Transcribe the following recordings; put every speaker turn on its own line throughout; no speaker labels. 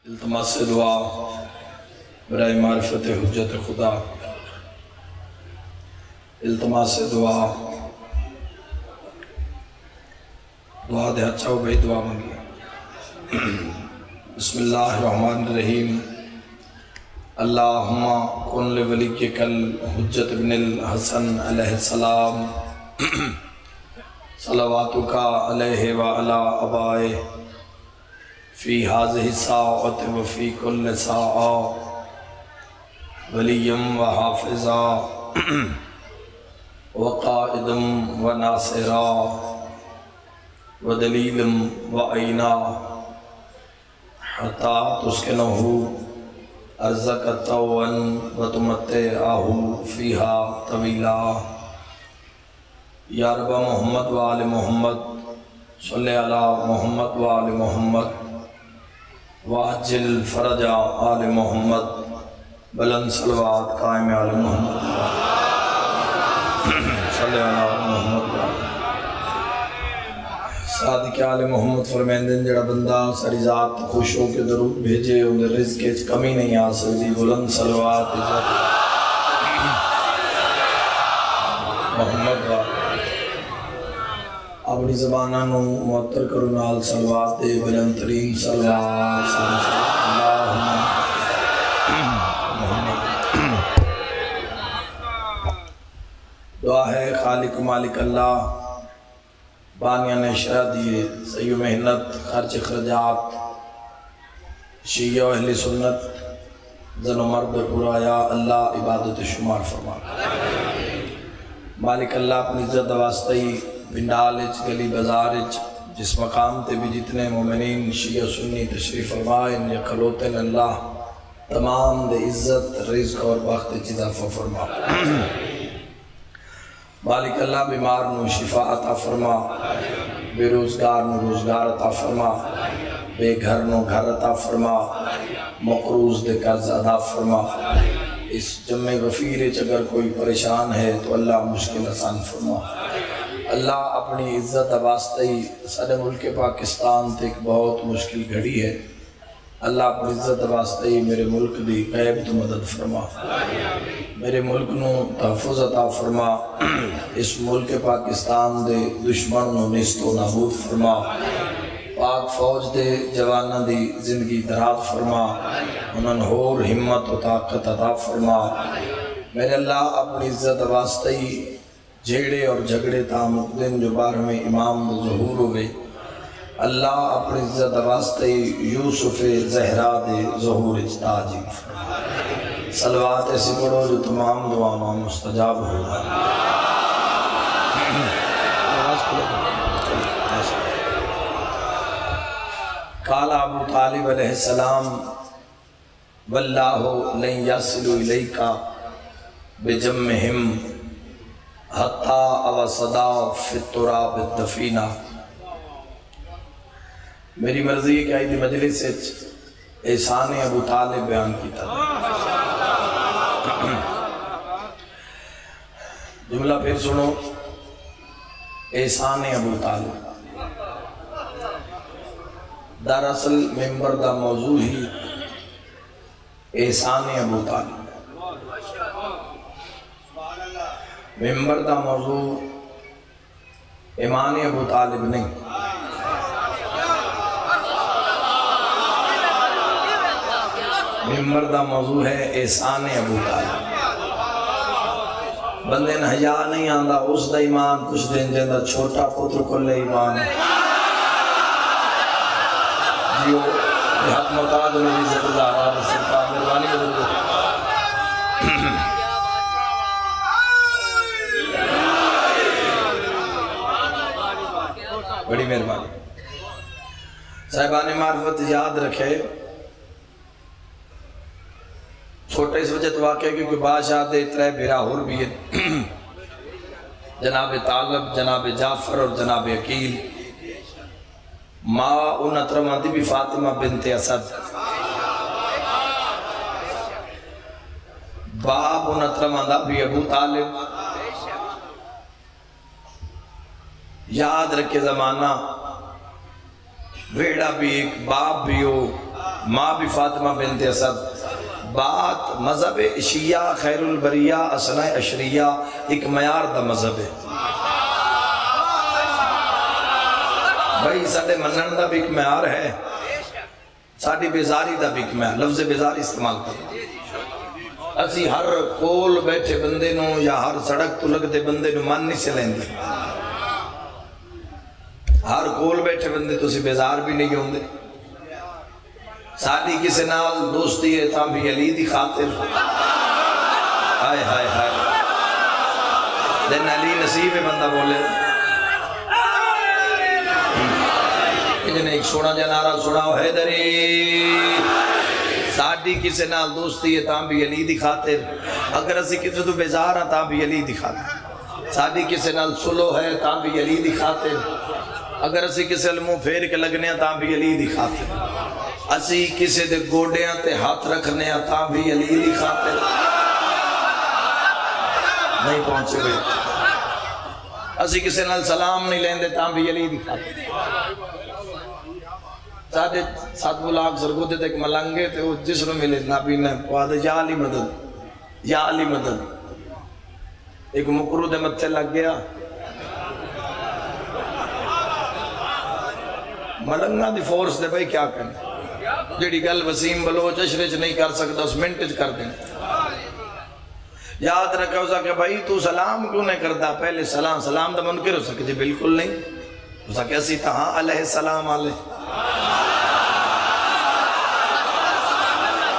التماس دعا برائے معرفت حجت خدا، التماس دعا دے اچھا ہو بھائی دعا مانگی۔ بسم اللہ الرحمن الرحیم۔ اللہم کن لولیک الحجت ابن الحسن علیہ السلام صلواتک علیہ وعلا ابائے فی هذه الساعة وفی کل ساعة ولیم وحافظا وقائدم وناصرا ودلیلم وعینا حتی تسکنہ ارزق طوعا وتمتعہ فیہا طویلا۔ یا رب محمد وآل محمد صلی علی محمد وآل محمد واجل فرج آل محمد، بلند صلوات قائم آل محمد صلی علی محمد صادق آل محمد فرمیندن جڑا بندہ ساری ذات خوش ہو کے درود بھیجے اندر رزق کے کمی نہیں آ سکتی۔ بلند صلوات محمد اپنی زبانہ نو معطر کرو نال صلوات دے بلند ترین صلوات اللہم محمد۔ دعا ہے خالق مالک اللہ بانیہ نے شرح دیے سعی و محنت خرچ اخراجات شیعہ و اہل سنت زن و مرد پورا یا اللہ عبادت شمار فرما۔ مالک اللہ اپنی عزت واسطی پنڈالچ گلی بازارچ جس مقام تے بھی جتنے مومنین شیعہ سنی تشریف فرمائیں یا کھلوتے اللہ تمام دے عزت رزق اور بخت اضافہ فرما۔ مالک اللہ بیمار نو شفا عطا فرما، بے روزگار نو روزگار عطا فرما، بے گھر نو گھر عطا فرما، مقروض دے قرض ادا فرما۔ اس جمع غفیر اگر کوئی پریشان ہے تو اللہ مشکل آسان فرما۔ اللہ اپنی عزت واسطے سارے ملک پاکستان تے ایک بہت مشکل گھڑی ہے، اللہ اپنی عزت واسطے میرے ملک دی غیب تو مدد فرما، میرے ملک نو تحفظ عطا فرما، اس ملک پاکستان دے دشمن نو نیست و نابود فرما، پاک فوج دے جوانہ دی زندگی دراز فرما، انہاں ہور ہمت و طاقت عطا فرما۔ میرے اللہ اپنی عزت واسطے جھیڑے اور جھگڑے تا مقدم جو بارہویں امام ظہور ہوئے، اللہ اپنی عزت واسطے یوسف زہرا دے ظہور اجتاجی فرما۔ صلوات ایسی پڑھو جو تمام دعاوں مستجاب ہوگا۔ قال ابو طالب علیہ السلام واللہ لن یصل الیک بجمہم حتی اوصدا فی التراب الدفینہ۔ میری مرضی ہے کہ آئی دی مجلس احسان ابو طالب بیان کی تھا۔ جملہ پھر سنو، احسان ابو طالب۔ دراصل ممبر دا موضوع ہی احسان ابو طالب، ممبر دا موضوع ایمان ابو طالب نہیں۔ ممبر دا موضوع ہے احسان ابو طالب۔ بندے نہ حیا نہیں آندا اس دا ایمان کچھ دن جیندہ چھوٹا پتر کلے ایمان جیو حق مقاد انہیں عزت دارا بسرکا مہربانی بزرگو۔ بڑی مہربانی۔ صاحبان معرفت یاد رکھے، چھوٹے اس وجہ تو واقع کیونکہ بادشاہ دے ترے بھیرا اور بھی ہے، جناب طالب، جناب جعفر اور جناب عقیل۔ ماں ان اترماندی بھی فاطمہ بنت اسد، باپ ان اترماندہ بھی ابو طالب۔ یاد رکھے زمانہ ویڑا بھی ایک باپ بھی ہو، ماں بھی فاطمہ بنت اسد. بات مذہب شیعہ خیر البریہ اسنا عشریہ ایک معیار دا مذہب ہے بھائی. ساڑھے منن دا بھی ایک معیار ہے, ساڑھی بیزاری دا بھی ایک معیار. لفظ بیزاری استعمال کریں. اسی ہر کول بیٹھے بندے نو یا ہر سڑک تو لگتے بندے نو مان نہیں سے لیندے. ہر کول بیٹھے بندے تو اسی بیزار بھی نہیں ہوندے. ساڑھی کسے نال دوستی ہے تاں بھی علی دی خاطر. ہائے ہائے ہائے دن علی نصیب ہے بندہ بولے. انہیں ایک سونا جنارہ سناو حیدری. ساڑھی کسے نال دوستی ہے تاں بھی علی دی خاطر. اگر اسی کسے تو بیزار ہیں تاں بھی علی دی خاطر. ساڑھی کسے نال سلو ہے تاں بھی علی دی خاطر. اگر اسی کسے المو پھیر کے لگنے ہیں تاں بھی علی دی خاطر. اسی کسے دے گوڑیاں تے ہاتھ رکھنے ہیں تاں بھی علی دی خاطر. نہیں پہنچے ہوئے. اسی کسے نال سلام نہیں لیندے تاں بھی علی دی خاطر. ساتھ سات بلاک سرگو دے ایک ملنگے تھے وہ جس نے ملے نبی نے وعدہ یا علی مدد یا علی مدد. ایک مکرو دے متھے لگ گیا. ملنگا دی فورس دے بھائی کیا کرنے جیڑی گل وسیم بلوچ اشرچ نہیں کر سکتا اس منٹج کر دیں. یاد رکھا ہو سکے بھائی تو سلام کیوں نہیں کرتا. پہلے سلام دا منکر ہو سکے جی بالکل نہیں ہو سکے. اسی تہاں علیہ السلام علیہ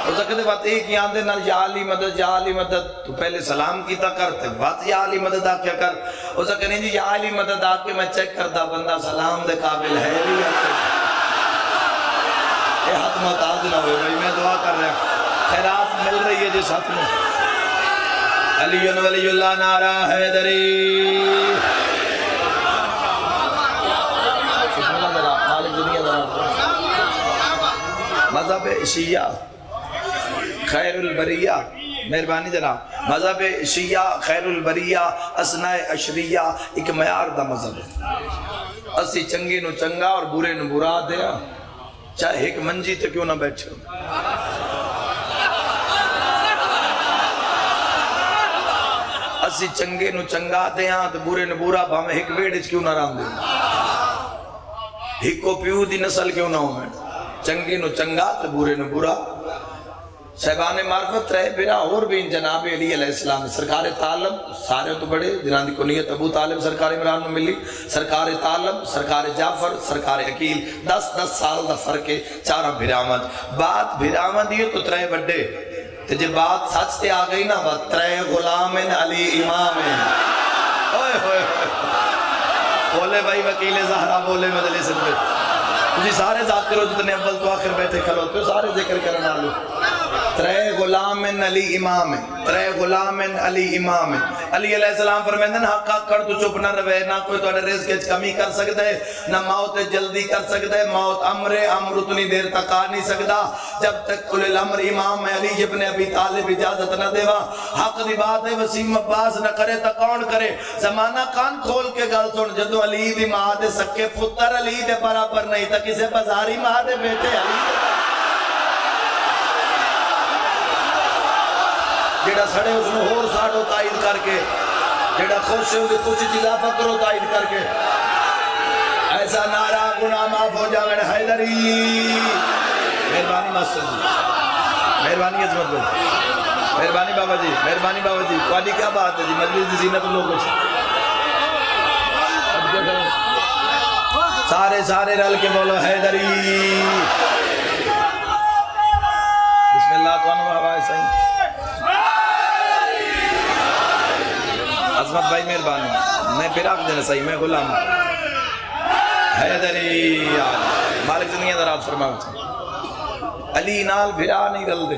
ہو سکتے بات ایک ہی آندے نال یا علی مدد یا علی مدد. تو پہلے سلام کیتا کرتے بات یا علی مدد آ کیا کر. ہو سکے نہیں جی یا علی مدد آ کے میں چیک کرتا بندہ سلام دے قابل ہے بھی. یہ حد محتاج نہ ہوئے بھائی. میں دعا کر رہا ہوں خیرات مل رہی ہے جس حد میں. علی ولی اللہ نعرہ حیدری. مذہب شیعہ خیر البریہ مہربانی جناب. مذہب شیعہ خیر البریہ اسنا عشریہ ایک معیار دا مذہب ہے. اسی چنگے نو چنگا اور برے نو برا دیا چاہے ایک منجی تے کیوں نہ بیٹھے. اسی چنگے نو چنگا دیا تو برے نو برا بھامے ایک بیڑج کیوں نہ رام دے. ایک کو پیو دی نسل کیوں نہ ہوں میں. چنگے نو چنگا تو برے نو برا. صاحبان معرفت رہے پھرا اور بھی جناب علی علیہ السلام سرکار طالب سارے تو بڑے جنہاں دی کنیت ابو طالب سرکار عمران میں ملی. سرکار طالب سرکار جعفر سرکار عقیل 10 سال دا فرق ہے. چارہ بھرامد بات بھرامد یہ تو ترے بڑے تو جب بات سچ تے آ گئی نا بات ترے غلام علی امام ہے. بولے بھائی وکیل زہرہ بولے مجلس میں تجھے سارے ذاکر ہو جتنے اول تو آخر بیٹھے کھلوتے ہو سارے ذکر کرنا لو. ترے غلام علی امام ہے. ترے غلام علی امام ہے. علی علیہ السلام فرمائیں دن حق کر تو چپ نہ روے. نہ کوئی تو رزق کی کمی کر سکتا ہے نہ موت جلدی کر سکتا ہے. موت امر اتنی دیر تک آ نہیں سکتا جب تک کل الامر امام علی ابن ابی طالب اجازت نہ دیوا. حق دی بات ہے وسیم عباس نہ کرے تو کون کرے. زمانہ کان کھول کے گل سن جدو علی دی ماں دے سکے پتر علی دے برابر نہیں تھا کسے بازاری ماں دے بیٹے علی جیڑا سڑے اس نے اور ساڑھو تائید کر کے جیڑا خوش سے ہوگی کچھ چیزا فکرو تائید کر کے ایسا نعرہ گناہ معاف ہو جا میں حیدری. مہربانی ماسٹر جی مہربانی عظمت بھائی مہربانی بابا جی مہربانی بابا جی. کوئی کیا بات ہے جی مجلس دی زینت لوگوں سے سارے رل کے بولو حیدری. بسم اللہ توانو حوائے صحیح. عظمت بھائی مہربانی میں پھر آگ دینا صحیح میں غلام حیدری. مالک زندگی در آپ فرماؤ علی نال بھرا نہیں رل دے.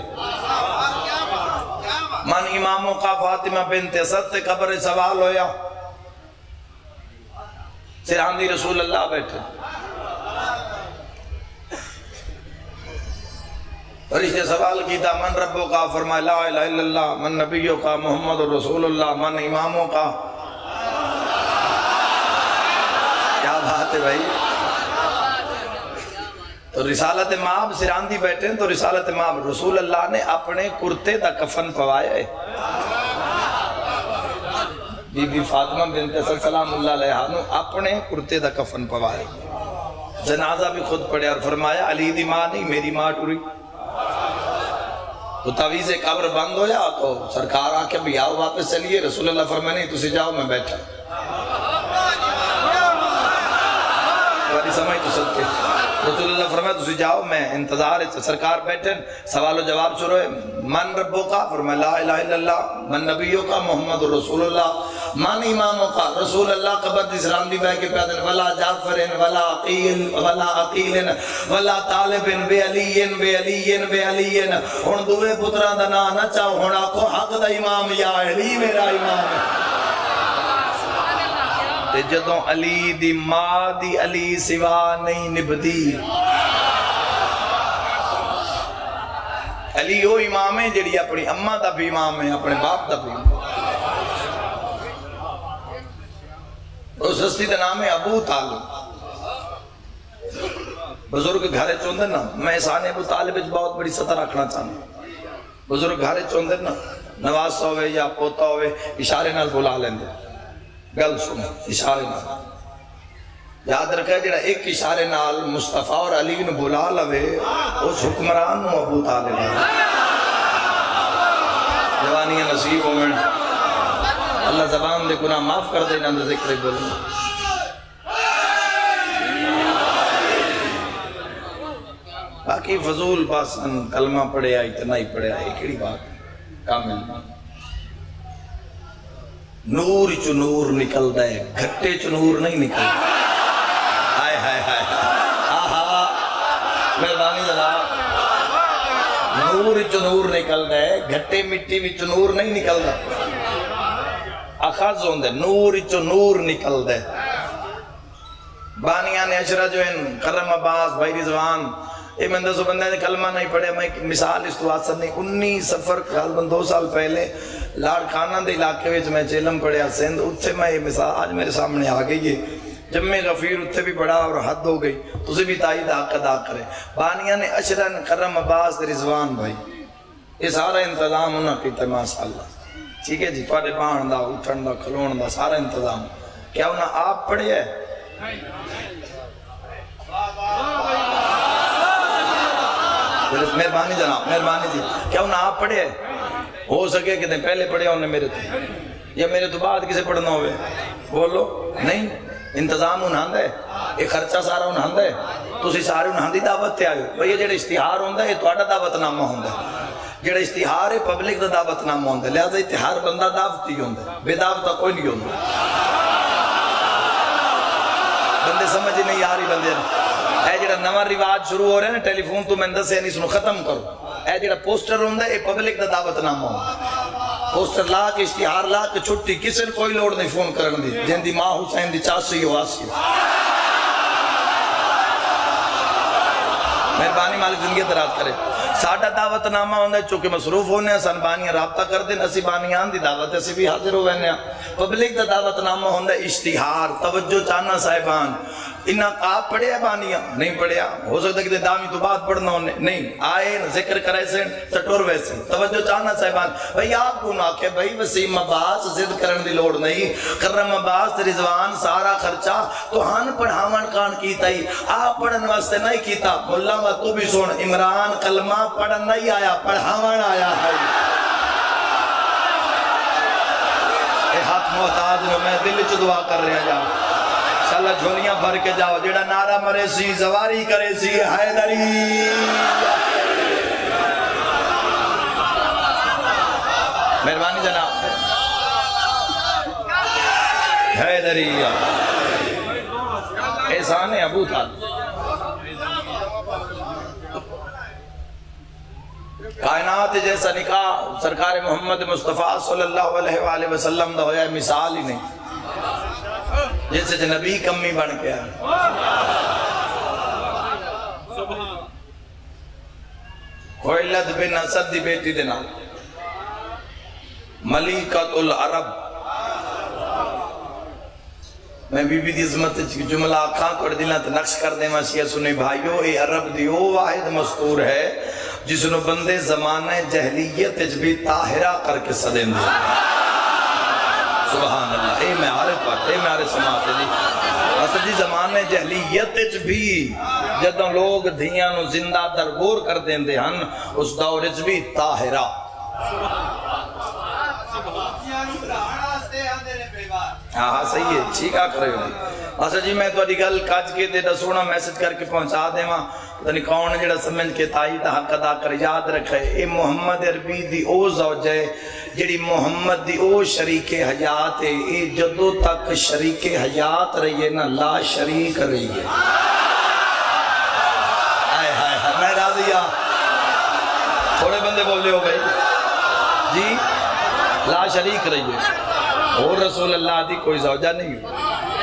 من اماموں کا فاطمہ بنت اسد تے قبر سوال ہویا سرحاندی رسول اللہ بیٹھے فرشتے سوال کیتا من ربوں کا فرمایا لا الہ الا اللہ من نبیوں کا محمد رسول اللہ من اماموں کا. کیا بات ہے بھائی. تو رسالت مآب سراندی بیٹھے ہیں، تو رسالت مآب رسول اللہ نے اپنے کرتے دا کفن پوایا ہے. بی بی فاطمہ بنت اسد سلام اللہ علیہ نے اپنے کرتے دا کفن پوایا. جنازہ بھی خود پڑھے اور فرمایا علی دی ماں نہیں میری ماں ٹری. تو تعویذ قبر بند ہویا تو سرکار آ کے بھی آؤ واپس چلیے. رسول اللہ فرمایا نہیں تسی جاؤ میں بیٹھا. سمجھ تو سکتے. رسول اللہ فرمایا تسی جاؤ میں انتظار. سرکار بیٹھے سوال و جواب شروع ہے. من ربو کا فرمایا لا الہ الا اللہ. من نبیوں کا محمد رسول اللہ. من اماموں کا رسول اللہ. قبر دی سلام دی بہ کے پیدن ولا جعفر ولا عقیل ولا طالب بے علی. ہن دوے پتراں دا نام نہ چاہو ہن آکھو حق دا امام یا علی میرا امام ہے. تے جدوں علی دی ماں دی علی سوا نہیں نبدی. علی وہ امام ہے جڑی اپنی اماں دا بھی امام ہے اپنے باپ دا بھی. اس ہستی دا نام ہے ابو طالب. بزرگ گھرے چوندے نا میں احسان ابو طالب بہت بڑی سطح رکھنا چاہتا. بزرگ گھرے چوندے نا نواز ہوئے یا پوتا ہوئے اشارے نال بلا لیندے. گل سنو اشارے نال یاد رکھے جڑا ایک اشارے نال مصطفیٰ اور علی نے بلا لوے اس حکمران نو ابو طالب ہے. جوانی نصیب ہو میں اللہ زبان دے گناہ معاف کر دے نہ ذکر بولیں. باقی فضول باسن کلمہ پڑھے آئی اتنا ہی پڑھے آئی کیڑی بات کامل. نور چو نور نکل دے گھٹے چو نور نہیں نکل. ہائے ہائے ہائے آہا مہربانی جناب. نور چو نور نکل دے گھٹے مٹی وچ نور نہیں نکل دے. اخاز ہوندے نور چو نور نکل دے. بانیان اشرا جو ہیں کرم عباس بھائی رضوان یہ میں دسو بندہ نے کلمہ نہیں پڑھے. میں مثال اس تو آسر نہیں 19 سفر خیال بند 2 سال پہلے لاڑ خانہ دے علاقے وچ میں چیلم پڑھیا سندھ. اتھے میں یہ مثال آج میرے سامنے آ گئی ہے. جمع غفیر اتھے بھی پڑھا اور حد ہو گئی. تُسے بھی تائید حق ادا کرے. بانیان اشرا کرم عباس رضوان بھائی یہ سارا انتظام انہاں کیتا ماشاءاللہ. ٹھیک ہے جی تواڈے بہن دا اٹھن دا کھلون دا سارا انتظام کیا انہاں آپ پڑھے ہے؟ مہربانی جناب مہربانی جی کیا انہاں آپ پڑھے ہے؟ ہو سکے کہ پہلے پڑھے انہیں میرے تو یا میرے تو بعد کسے پڑھنا ہوئے بولو نہیں. انتظام انہاں دے یہ خرچہ سارا انہاں دے. تسی سارے انہاں دی دعوت تے آئے بھئی یہ جڑے اشتہار ہوندہ یہ تواڈا دعوت نامہ ہوندہ. جڑا اشتہار ہے پبلک دا دعوت نامہ ہوندہ. لہذا اشتہار بندہ دعوتی ہوندہ بے دعوتہ کوئی نہیں ہوندہ. بندے سمجھ نہیں آ رہی بندے اے جڑا نواں رواج شروع ہو رہے ہیں ٹیلی فون تو میں دسے نہیں سنو ختم کرو. اے جڑا پوسٹر ہوندہ ہے پبلک دا دعوت نامہ ہوندہ. پوسٹر لا کے اشتہار لا کے چھٹی کسی نے کوئی لوڑ نہیں فون کرن دی. جن دی ماں حسین دی چاسی ہو آسی ہو. مہربانی مالک زندگی دراز کرے. ساڑھا دعوت نامہ ہوندہ ہے چونکہ مصروف ہونے ہیں سن بانیاں رابطہ کر دیں اسی بانیان دی دعوت اسی بھی حاضر ہو گئے ہیں. پبلک دا دعوت نامہ ہوندہ ہے اشتہار توجہ چاہنا صاحبان. انہاں آپ پڑھے ہیں بانیاں نہیں پڑھیا ہو سکتا ہے کہ دامی تو بات پڑھنا ہونے نہیں آئے ذکر کرے سے چٹور ویسے توجہ چاہنا صاحبان. بھئی آپ کو نہ کہ بھئی وسیم عباس زد کرن دی لوڑ نہیں. کرم عباس رضوان سارا خرچہ تو ہن پڑھاون کان کیتا ہی آپ پڑھن واسطے نہیں کیتا. ملا و تو بھی سن عمران کلمہ پڑھن نہیں آیا پڑھاون آیا ہے. اے ہاتھ محتاج میں دل چ دعا کر رہے ہیں جا انشاءاللہ جھولیاں بھر کے جاؤ. جیڑا نعرہ مرے سی زواری کرے سی حیدری مہربانی جناب حیدری احسان ابو طالب. کائنات جیسا نکاح سرکار محمد مصطفیٰ صلی اللہ علیہ وآلہ وسلم دا ہویا مثال ہی نہیں. جیسے جو نبی کمی بن گیا خویلد بن اسد دی بیٹی دینا ملیکت العرب میں بی بی دی عظمت جملہ آکھاں کوڑ دلہ تے نقش کر دے ماشیہ سنے بھائیو اے عرب دیو واحد مستور ہے جس نے بندے زمانہ جہلیت بھی طاہرہ کر کے صدیں دے سبحان اللہ اے میں عارف پاک اے میں عارف سماعت جی اصل جی زمانہ جہلیت بھی جدوں لوگ دھیاں نو زندہ درگور کر دیں دے ہن اس دور بھی طاہرہ ہاں صحیح ہے ٹھیک آ کرے ہوئی اصل جی میں تو گل کج کے دے سونا میسج کر کے پہنچا دے ماں پتہ نہیں کون جڑا سمجھ کے تائی دا حق ادا کر یاد رکھے اے محمد عربی دی او زوج ہے جڑی محمد دی او شریک حیات ہے اے جدو تک شریک حیات رہی ہے نا لا شریک رہی ہے آئے ہائے میں راضی ہاں تھوڑے بندے بول لے ہو بھائی جی لا شریک رہی ہے اور رسول اللہ دی کوئی زوجہ نہیں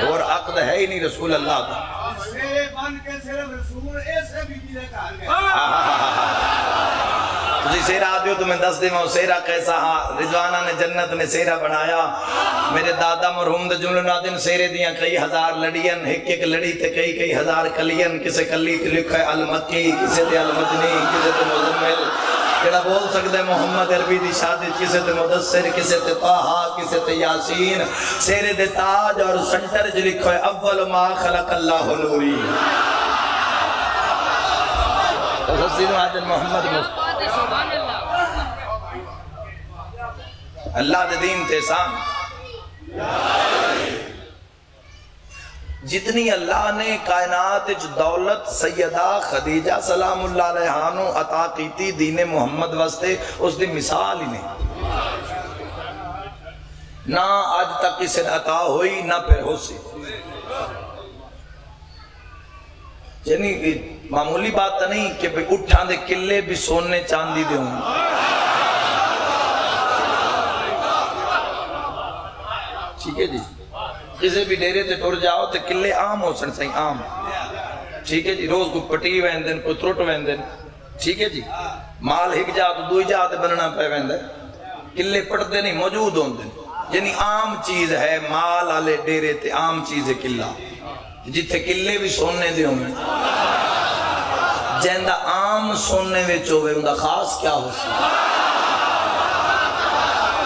اور عقد ہے ہی نہیں رسول اللہ دا تجھے سیرہ آدھے ہو تو میں دس دے میں سیرہ کیسا ہاں رضوانہ نے جنت نے سیرہ بنایا میرے دادا مرحوم دے جملہ نادن سیرے دیاں کئی ہزار لڑین ایک ایک لڑی تے کئی ہزار کلین کسے کلی تے لکھا ہے المکی کسے تے المدنی کسے تے مزمل کیڑا بول سکتے محمد عربی دی شادی کسے تے مدثر کسے تے طاہا کسے تے یاسین سیرے دے تاج اور سنٹر جو لکھو ہے اول ما خلق اللہ نوری حسین عادل محمد اللہ دے دین تیسان جتنی اللہ نے کائنات دولت سیدہ خدیجہ سلام اللہ علیہانو عطا کیتی دین محمد واسطے اس دی مثال ہی نہیں نہ آج تک اسے عطا ہوئی نہ پھر ہو سی یعنی معمولی بات نہیں کہ اٹھان دے قلعے بھی سونے چاندی دے ہوں ٹھیک ہے جی کسے بھی ڈیرے تے ٹور جاؤ تے قلعے عام ہو سن سہی عام ٹھیک ہے جی روز کو پٹی ویندن کو ترٹ ویندن ٹھیک ہے جی مال ہک جا تو دوئی جا تے بننا پہ ویندن قلعے پڑتے نہیں موجود ہوندن یعنی عام چیز ہے مال آلے ڈیرے تے عام چیز ہے قلعہ جتھے قلعے بھی سونے دے ہوں جہندہ عام سونے وچ ہوئے اندہ خاص کیا ہو سی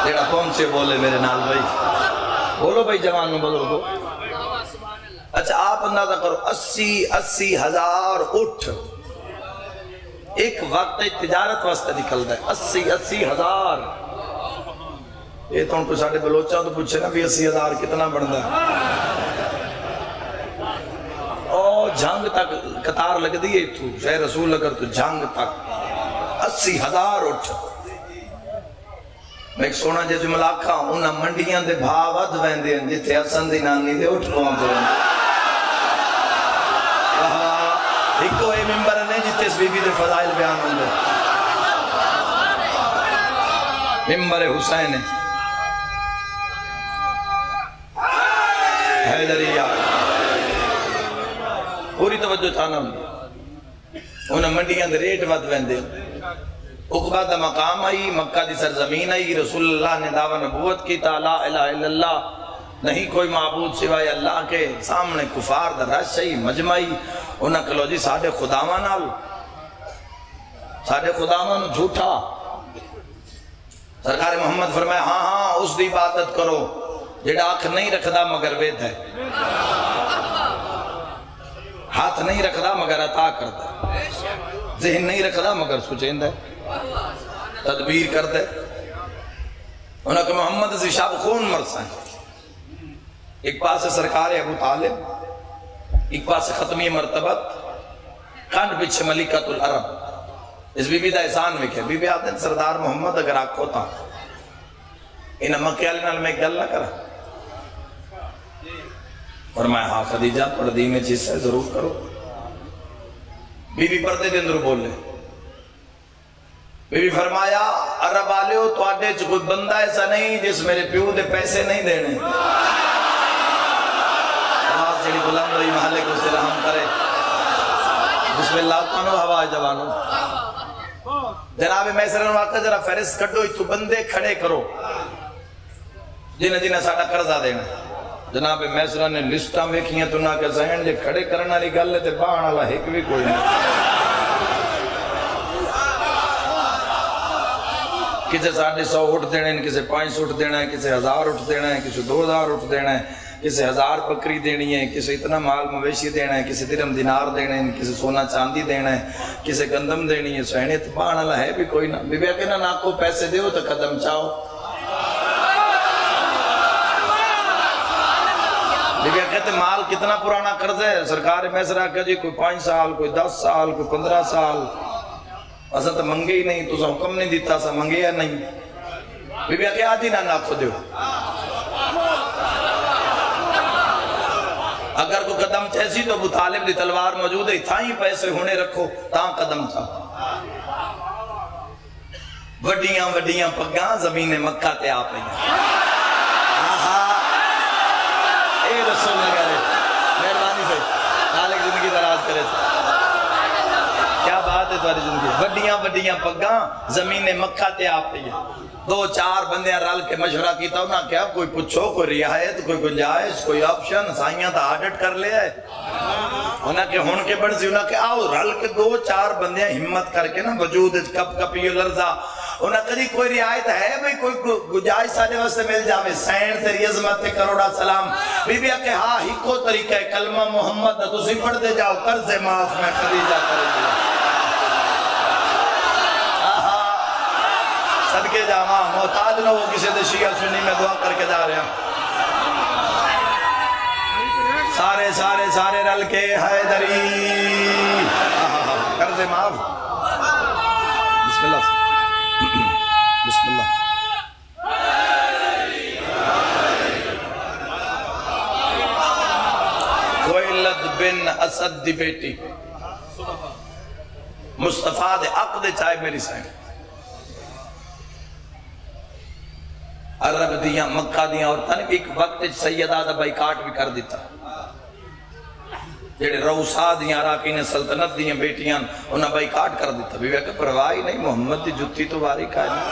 جیڑا پہنچے بولے میرے نال بھائی بولو بھائی جوانوں بزرگو اچھا آپ اندازہ کرو 80 ہزار اٹھ ایک وقت تجارت واسطے نکل دے 80 ہزار یہ تو ان کو ساڑھے بلوچہ تو پوچھے نا بھی 80 ہزار کتنا بڑھتا ہے اور جھنگ تک قطار لگ دیئے تو شہ رسول اگر تو جھنگ تک 80 ہزار اٹھ میں ایک سونا جے جملہ آکھا انہا منڈیاں دے بھاوت ویندے ہیں جتے حسن دی نانی دے اٹھ پہنچ دے ایک تو اے ممبر نے جتے اس بی بی دے فضائل بیان ہوندے ممبر حسین حیدریہ پوری توجہ تھانا انہا منڈیاں دے ریٹ ود ویندے اقبہ دا مقام آئی مکہ دی سرزمین آئی رسول اللہ نے دعوی نبوت کی تا لا الہ الا اللہ نہیں کوئی معبود سوائے اللہ کے سامنے کفار دا رش آئی مجمعی انہاں کلو جی ساڑھے خداوہ نال ساڑھے خداوہ نو جھوٹا سرکار محمد فرمائے ہاں اس دی عبادت کرو جڑا آنکھ نہیں رکھدا مگر وید ہے ہاتھ نہیں رکھدا مگر عطا کردا ذہن نہیں رکھدا مگر سوچیندہ ہے تدبیر کر دے انہوں کہ محمد سے شاب خون مرسائیں ایک پاس سرکار ابو طالب ایک پاس ختمی مرتبت کانڈ پچھے ملکت العرب اس بی بی دا احسان میں کیا بی بی آتے ہیں سردار محمد اگر آنکھ ہوتا انہاں مکہ علی نال میں گل نہ کرا فرمایا ہاں خدیجہ پردی میں چیز سے ضرور کرو بی بی پردے دے اندر بول لے بی بی فرمایا عرب آلے ہو تو آڈے چھ کوئی بندہ ایسا نہیں جس میرے پیو دے پیسے نہیں دینے آواز جڑی بلند رہی محلے کو اسے رحم کرے بسم اللہ تانو ہوا جوانو جناب میسرن واقع ذرا فہرست کٹو تو بندے کھڑے کرو جنہ جنہ ساڑھا قرضہ دینا جناب میسرہ نے لسٹاں ویکھیاں تو نہ کہ ذہن جے کھڑے کرنا لی گل ہے تے باہن والا ایک بھی کوئی نہیں. کسے 150 اٹھ دینا ہے، کسے 500 اٹھ دینا ہے، کسے 1000 اٹھ دینا ہے، کسے 2000 اٹھ دینا ہے، کسے 1000 بکری دینی ہے، کسے اتنا مال مویشی دینا ہے، کسے درہم دینار دینا ہے، کسے سونا چاندی دینا ہے، کسے گندم دینی ہے. سہنے تو باہن والا ہے بھی کوئی نہ. بی بی کہنا نہ کو پیسے دیو تو قدم چاہو. بی بی کہتے مال کتنا پرانا قرض ہے؟ سرکار میسرہ کہ جی کوئی 5 سال، کوئی 10 سال، کوئی 15 سال. اسا تو منگے ہی نہیں، تو سا حکم نہیں دیتا، سا منگے یا نہیں. بی بی کہ آدھی نہ ناکھو دیو. اگر کو قدم چیسی تو ابو طالب دی تلوار موجود ہے، تھا ہی پیسے ہونے رکھو تاں قدم چاہ. وڈیاں وڈیاں پگاں زمین مکہ تے آپ ہیں. اے رسول لگا رہے مہربانی سے خالق زندگی دراز کرے سے. کیا بات ہے تمہاری زندگی. وڈیاں وڈیاں پگاں زمین مکہ تے آپ ہیں. 2-4 بندیاں رل کے مشورہ کیتا انہاں کیا کوئی پچھو، کوئی رعایت، کوئی گنجائش، کوئی آپشن. سائیاں تا آڈٹ کر لے آئے. انہاں کے ہون کے بڑھ سی انہاں کے آؤ رل کے 2-4 بندیاں ہمت کر کے نا وجود کپ کپی لرزا. انہاں کہی کوئی رعایت ہے بھئی کوئی گنجائش ساڑے واسطے مل جاوے. سینڈ تیری عظمت تے کروڑا سلام. بی بی کہ ہاں ہکو طریقہ ہے کلمہ محمد نہ تسی پڑھ دے جاؤ قرض معاف میں خدیجہ کرے دیا. صدقے جاواں محتاج نہ ہو کسی دے شیعہ سنی میں دعا کر کے جا رہے ہیں. سارے سارے سارے رل کے حیدری قرض معاف. بسم اللہ بسم اللہ. خویلد بن اسد دی بیٹی مصطفیٰ دے عقد چاہے میری سائن عرب دیاں مکہ دیاں عورتاں نے ایک وقت سیدہ دا بائیکاٹ بھی کر دیتا. جڑے روسا دیاں اراکین سلطنت دیاں بیٹیاں انہاں بائیکاٹ کر دیتا. بھی کہ پرواہ ہی نہیں محمد دی جتی تو واری کا نہیں.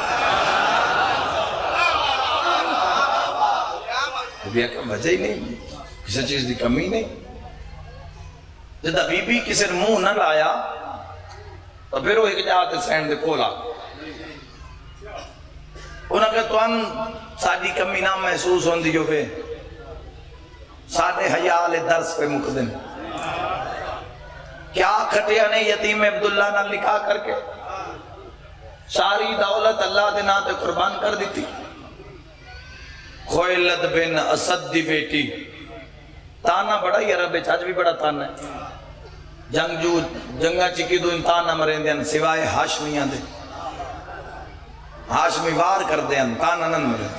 بھی کہ وجہ ہی نہیں کسی چیز دی کمی نہیں. جدہ بی بی کسی منہ نہ لایا تو پھر وہ ایک جاتے سینڈ دے کھولا. انہاں کہ تو ان ساڑی کمی نہ محسوس ہون دیو پہ ساڑے حیال درس پہ مقدم. کیا کھٹیا نے یتیم عبداللہ نہ لکھا کر کے ساری دولت اللہ دے ناتے قربان کر دیتی. خویلد بن اسد دی بیٹی تانا بڑا ہی عرب ہے آج بھی بڑا تانا ہے. جنگجو جنگا چکی دو ان تانا مرین دیں سوائے ہاشمیاں دے. ہاشمی وار کر دیں تانا نن مرین.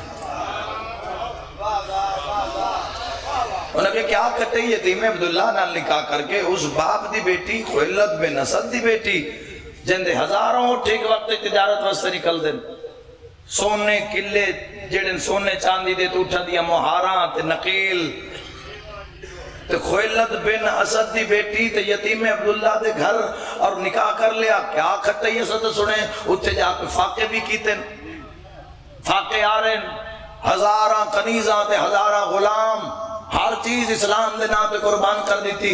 انہوں نے کیا کہتے ہیں یتیم عبداللہ نہ نکاح کر کے اس باپ دی بیٹی خویلد بن اسد دی بیٹی جن دے ہزاروں ٹھیک وقت تجارت واسطے نکل دیں. سونے کلے جڑن سونے چاندی دے تو اٹھا دیا مہاراں تے نقیل. تے خویلد بن اسد دی بیٹی تے یتیم عبداللہ دے گھر اور نکاح کر لیا. کیا کھٹے یہ ساتھ سنے اتھے جا کے فاقے بھی کیتے. فاقے آ رہے ہزاراں کنیزاں تے ہزاراں غلام ہر چیز اسلام دے نام پہ قربان کر دیتی.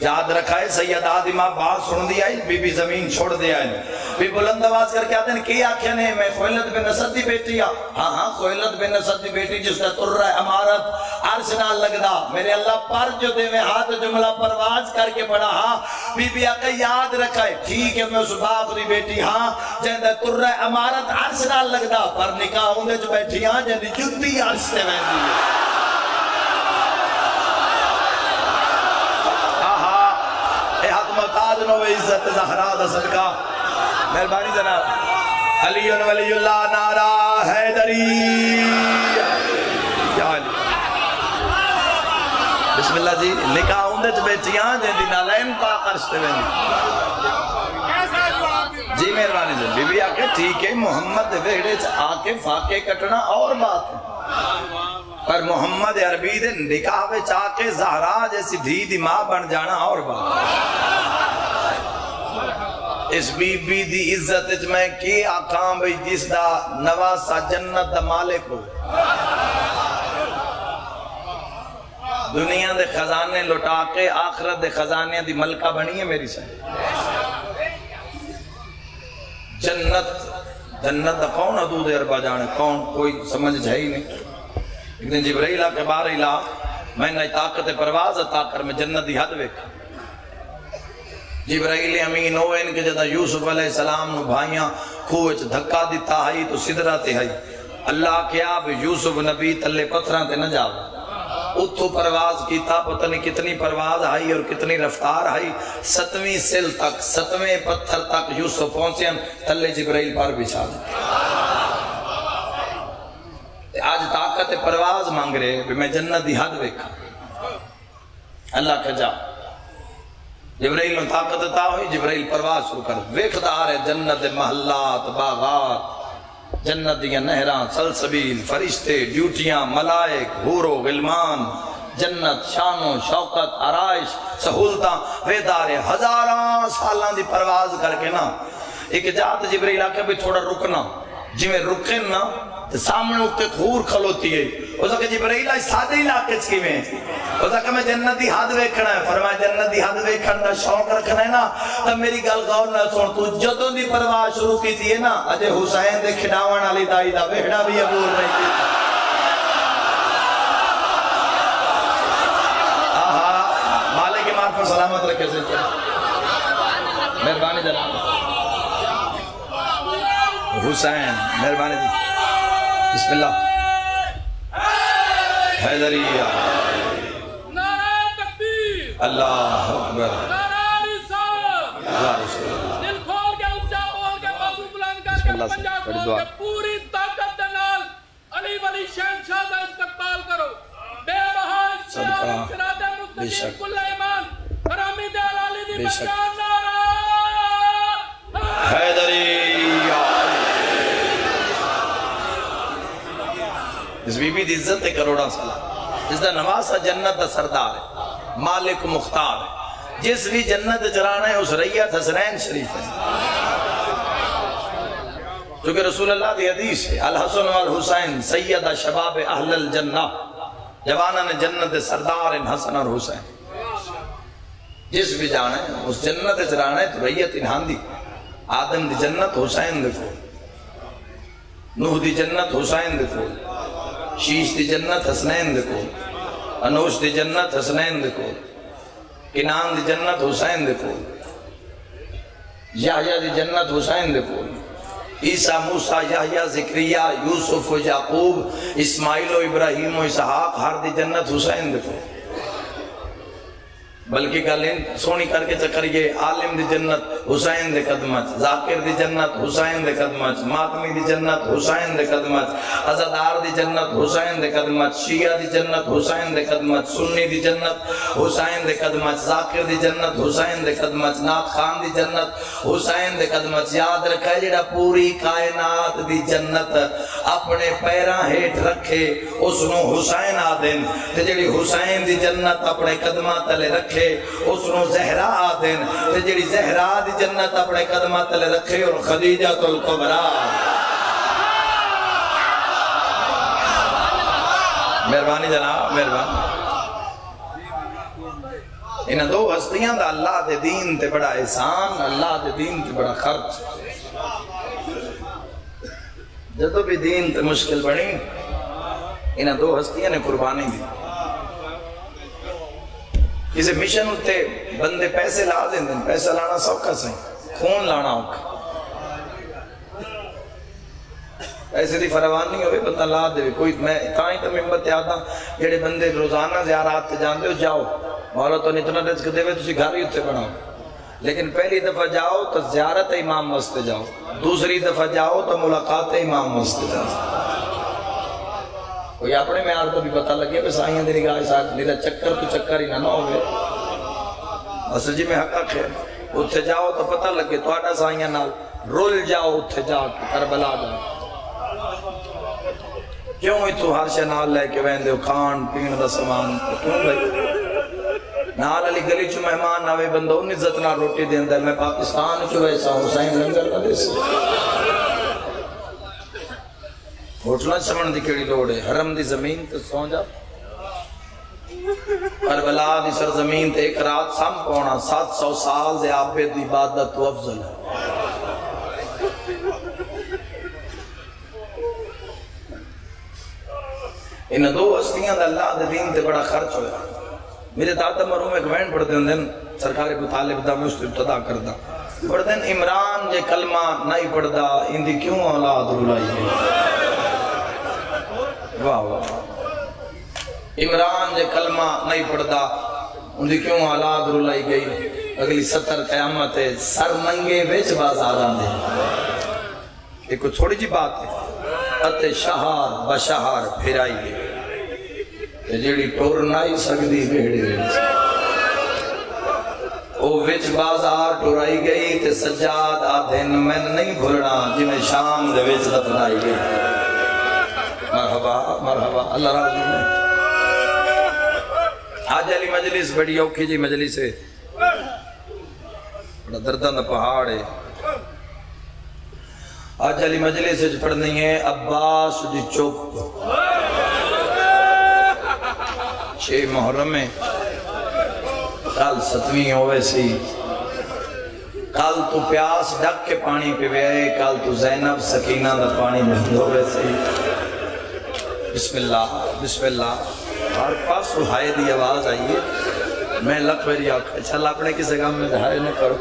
یاد رکھائے سید آدم آپ بات سن دیا ہے بی بی زمین چھوڑ دیا ہے. بی بلند آواز کر کے آتے ہیں کہ آکھیا نے میں خویلد بن اسد دی بیٹی ہاں خویلد بن اسد دی بیٹی جس نے تر رہا ہے امارت عرش نال لگدا میرے اللہ پر جو دے میں ہاتھ جملہ پرواز کر کے پڑھا. ہاں بی بی آکھا یاد رکھائے ٹھیک ہے میں اس باپ دی بیٹی ہاں جن دے تر رہا ہے امارت عرش نال لگدا پر نکاح ہوندے جو بیٹھی ہاں جن دی جتی عرش سے ویندی ہے. محتاج نو عزت زہرا دا صدقہ. مہربانی جناب علی ولی اللہ نعرہ حیدری یا علی. بسم اللہ جی نکاح ہوندے چ بیٹھیاں جن دی نالین پاک عرش تے ویندی. جی مہربانی جی بی بی آکے ٹھیک ہے محمد ویڑے چ آ کے فاقے کٹنا اور بات ہے پر محمد عربی دے نکاح وچ آ کے زہرا جیسی دھی دی ماں بن جانا اور بات. اس بی بی دی عزت میں کی آقاں بھئی جس دا نواسا جنت دا مالک ہو. دنیا دے خزانے لٹا کے آخرت دے خزانے دی ملکہ بنی ہے میری سے جنت دا کون حدود اربا جانے کون کوئی سمجھ ہے ہی نہیں. ایک دن جبرائیل کے بار الہ میں نے طاقت پرواز عطا کر میں جنت دی حد ویکھا. جبرائیل امین ہوئے ان کے جدہ یوسف علیہ السلام نو بھائیاں کھوچ دھکا دیتا ہے تو سدرہ تے ہے. اللہ کیا بھی یوسف نبی تلے پتھران تے نہ جاؤ. اتھو پرواز کیتا پتہ نہیں کتنی پرواز آئی اور کتنی رفتار آئی. 7ویں سل تک 7ویں پتھر تک یوسف پہنچے ہم تلے جبرائیل پر بچھا دیں. آج طاقت پرواز مانگ رہے کہ میں جنت دی حد ویکھا. اللہ کہ جا جبرائیل میں طاقت عطا ہوئی. جبرائیل پرواز شروع کر ویکھدا آ رہے جنت محلات باغات جنت دیاں نہران سلسبیل فرشتے ڈیوٹیاں ملائک حور و غلمان جنت شان و شوکت آرائش سہولتاں ویدارے ہزاراں سالاں دی پرواز کر کے نا ایک جات جبرائیل آکھا بھی تھوڑا رکنا جی میں رکن نا تو سامنے اکتے خور کھلوتی ہے. اس کہ جبرائیل آج سادے علاقے چکی میں اس کہ میں جنت دی حد ویکھنا ہے. فرمایا جنت دی حد ویکھن دا شوق رکھنا ہے نا تب میری گل غور نہ سن. تو جدوں دی پرواز شروع کی تھی ہے نا اجے حسین دے کھڈاون والی دائی دا وہڑا بھی عبور نہیں کی. مالک معرفت سلامت رکھے سے مہربانی جناب حسین مہربانی دی بسم اللہ حیدریہ
نعرہ تکبیر
اللہ اکبر
نعرہ رسالت دل کھول کے اونچا بول کے بازو بلند کر کے پنجہ کھول کے پوری طاقت نال علی ولی شہنشاہ کا استقبال کرو. بے بہا صراط مستقیم کل ایمان حرامی دل علی دی بچان نعرہ
حیدریہ. اس بی بی دی عزت ہے کروڑا سالہ. اس دا نواسہ جنت دا سردار ہے مالک مختار ہے. جس بھی جنت جرانا ہے اس ریت حسنین شریف ہے کیونکہ رسول اللہ دی حدیث ہے الحسن والحسین سید شباب اہل الجنہ جوانان جنت سردار ان حسن اور حسین. جس بھی جانا ہے اس جنت جرانا ہے تو ریت انہان دی. آدم دی جنت حسین دیکھو نوح دی جنت حسین دیکھو شیش دی جنت حسنین دیکھو انوش دی جنت حسنین دیکھو کنان دی جنت حسین دیکھو یحییٰ دی جنت حسین دیکھو عیسیٰ موسیٰ یحییٰ ذکریہ یوسف و یعقوب اسماعیل و ابراہیم و اسحاق ہر دی جنت حسین دیکھو. بلکہ گلیں سونی کر کے چکر یہ عالم دی جنت حسین دے قدمت ذاکر دی جنت حسین دے قدمت ماتمی دی جنت حسین دے قدمت عزادار دی جنت حسین دے قدمت شیعہ دی جنت حسین دے قدمت سنی دی جنت حسین دے قدمت ذاکر دی جنت حسین دے قدمت نات خان دی جنت حسین دے قدمت. یاد رکھے جڑا پوری کائنات دی جنت اپنے پیراں ہیٹ رکھے اس نو حسین آدن تے جڑی حسین دی جنت اپنے قدمہ تلے رکھے اس نو زہرا آدن تے جڑی زہرا دی جنت اپنے قدمہ تلے رکھے اور خدیجہ الکبریٰ. مہربانی جناب مہربانی. انہاں دو ہستیاں دا اللہ دے دین تے بڑا احسان اللہ دے دین تے بڑا خرچ. جدو بھی دین تے مشکل بڑی انہاں دو ہستیاں نے قربانی دی. کسی مشن ہوتے بندے پیسے لا دیں دیں پیسہ لانا سوکھا سہیں خون لانا ہوکا ایسے دی فروان نہیں ہوئے بندہ لا دے کوئی میں تائیں تو ممبت یاد ہاں جڑے بندے روزانہ زیارات تے جان دے ہو جاؤ مولا تو اتنا رزق دے ہوئے تسی گھر ہی اتنے بناؤ. لیکن پہلی دفعہ جاؤ تو زیارت امام واسطے جاؤ دوسری دفعہ جاؤ تو ملاقات امام واسطے جاؤ. کوئی اپنے میں آر کو بھی پتہ لگے بس آئیاں دی نگاہ ساتھ میرا چکر تو چکر ہی نہ ہوئے. اصل جی میں حقا خیر اتھے جاؤ تو پتہ لگے تو آٹا سائیاں نال رول جاؤ اتھے جا کے کربلا جاؤ. کیوں ہی تو ہر شے نال لے کے وین دیو کھان پین دا سامان کیوں بھائی نال علی گلی چو مہمان آوے بندہ ان عزت نہ روٹی دین دے. میں پاکستان چو ایسا حسین لنگر نہ دے سے ہوٹلہ چمن دی کیڑی لوڑے حرم دی زمین تو سو جا کربلا دی سرزمین تے ایک رات سم پونا 700 سال دے عابد دی عبادت تو افضل ہے۔ ان دو ہستیاں دا اللہ دے دین تے بڑا خرچ ہویا۔ میرے دادا مرحوم ایک وین پڑھ دیں دن سرکار ابو طالب دا میں اس تو ابتدا کردہ پڑھ دیں عمران جے کلمہ نہیں پڑھ دا اندھی کیوں اولاد رولائی گئی؟ واہ واہ، عمران جے کلمہ نہیں پڑھ دا اندھی کیوں اولاد رولائی گئی؟ اگلی 70 قیامت ہے سر ننگے ویچ بازار آندے۔ ایک کو چھوڑی جی بات ہے اتے شہار بشہار پھرائی گئی جیڑی ٹور نائی سکدی بھیڑی رہی او وچ بازار ٹورائی گئی تے سجاد آدھن میں نہیں بھرنا جنہیں شام دے وچ دفنائی گئی۔ مرحبا مرحبا، اللہ راضی ہے۔ آج علی مجلس بڑی اوکھی جی مجلس ہے، بڑا دردان دا پہاڑ ہے۔ آج علی مجلس ہے پڑھنی ہے عباس دی چوپ 6 محرم میں کل 7ویں ہوئے سی، کل تو پیاس ڈک کے پانی پہ وے، کل تو زینب سکینہ دا پانی بہت ہوئے سی۔ بسم اللہ بسم اللہ، ہر پاس ہائے دی آواز آئیے، میں لکھ میری آنکھ انشاءاللہ اپنے کسی کام میں دہائے نہ کرو۔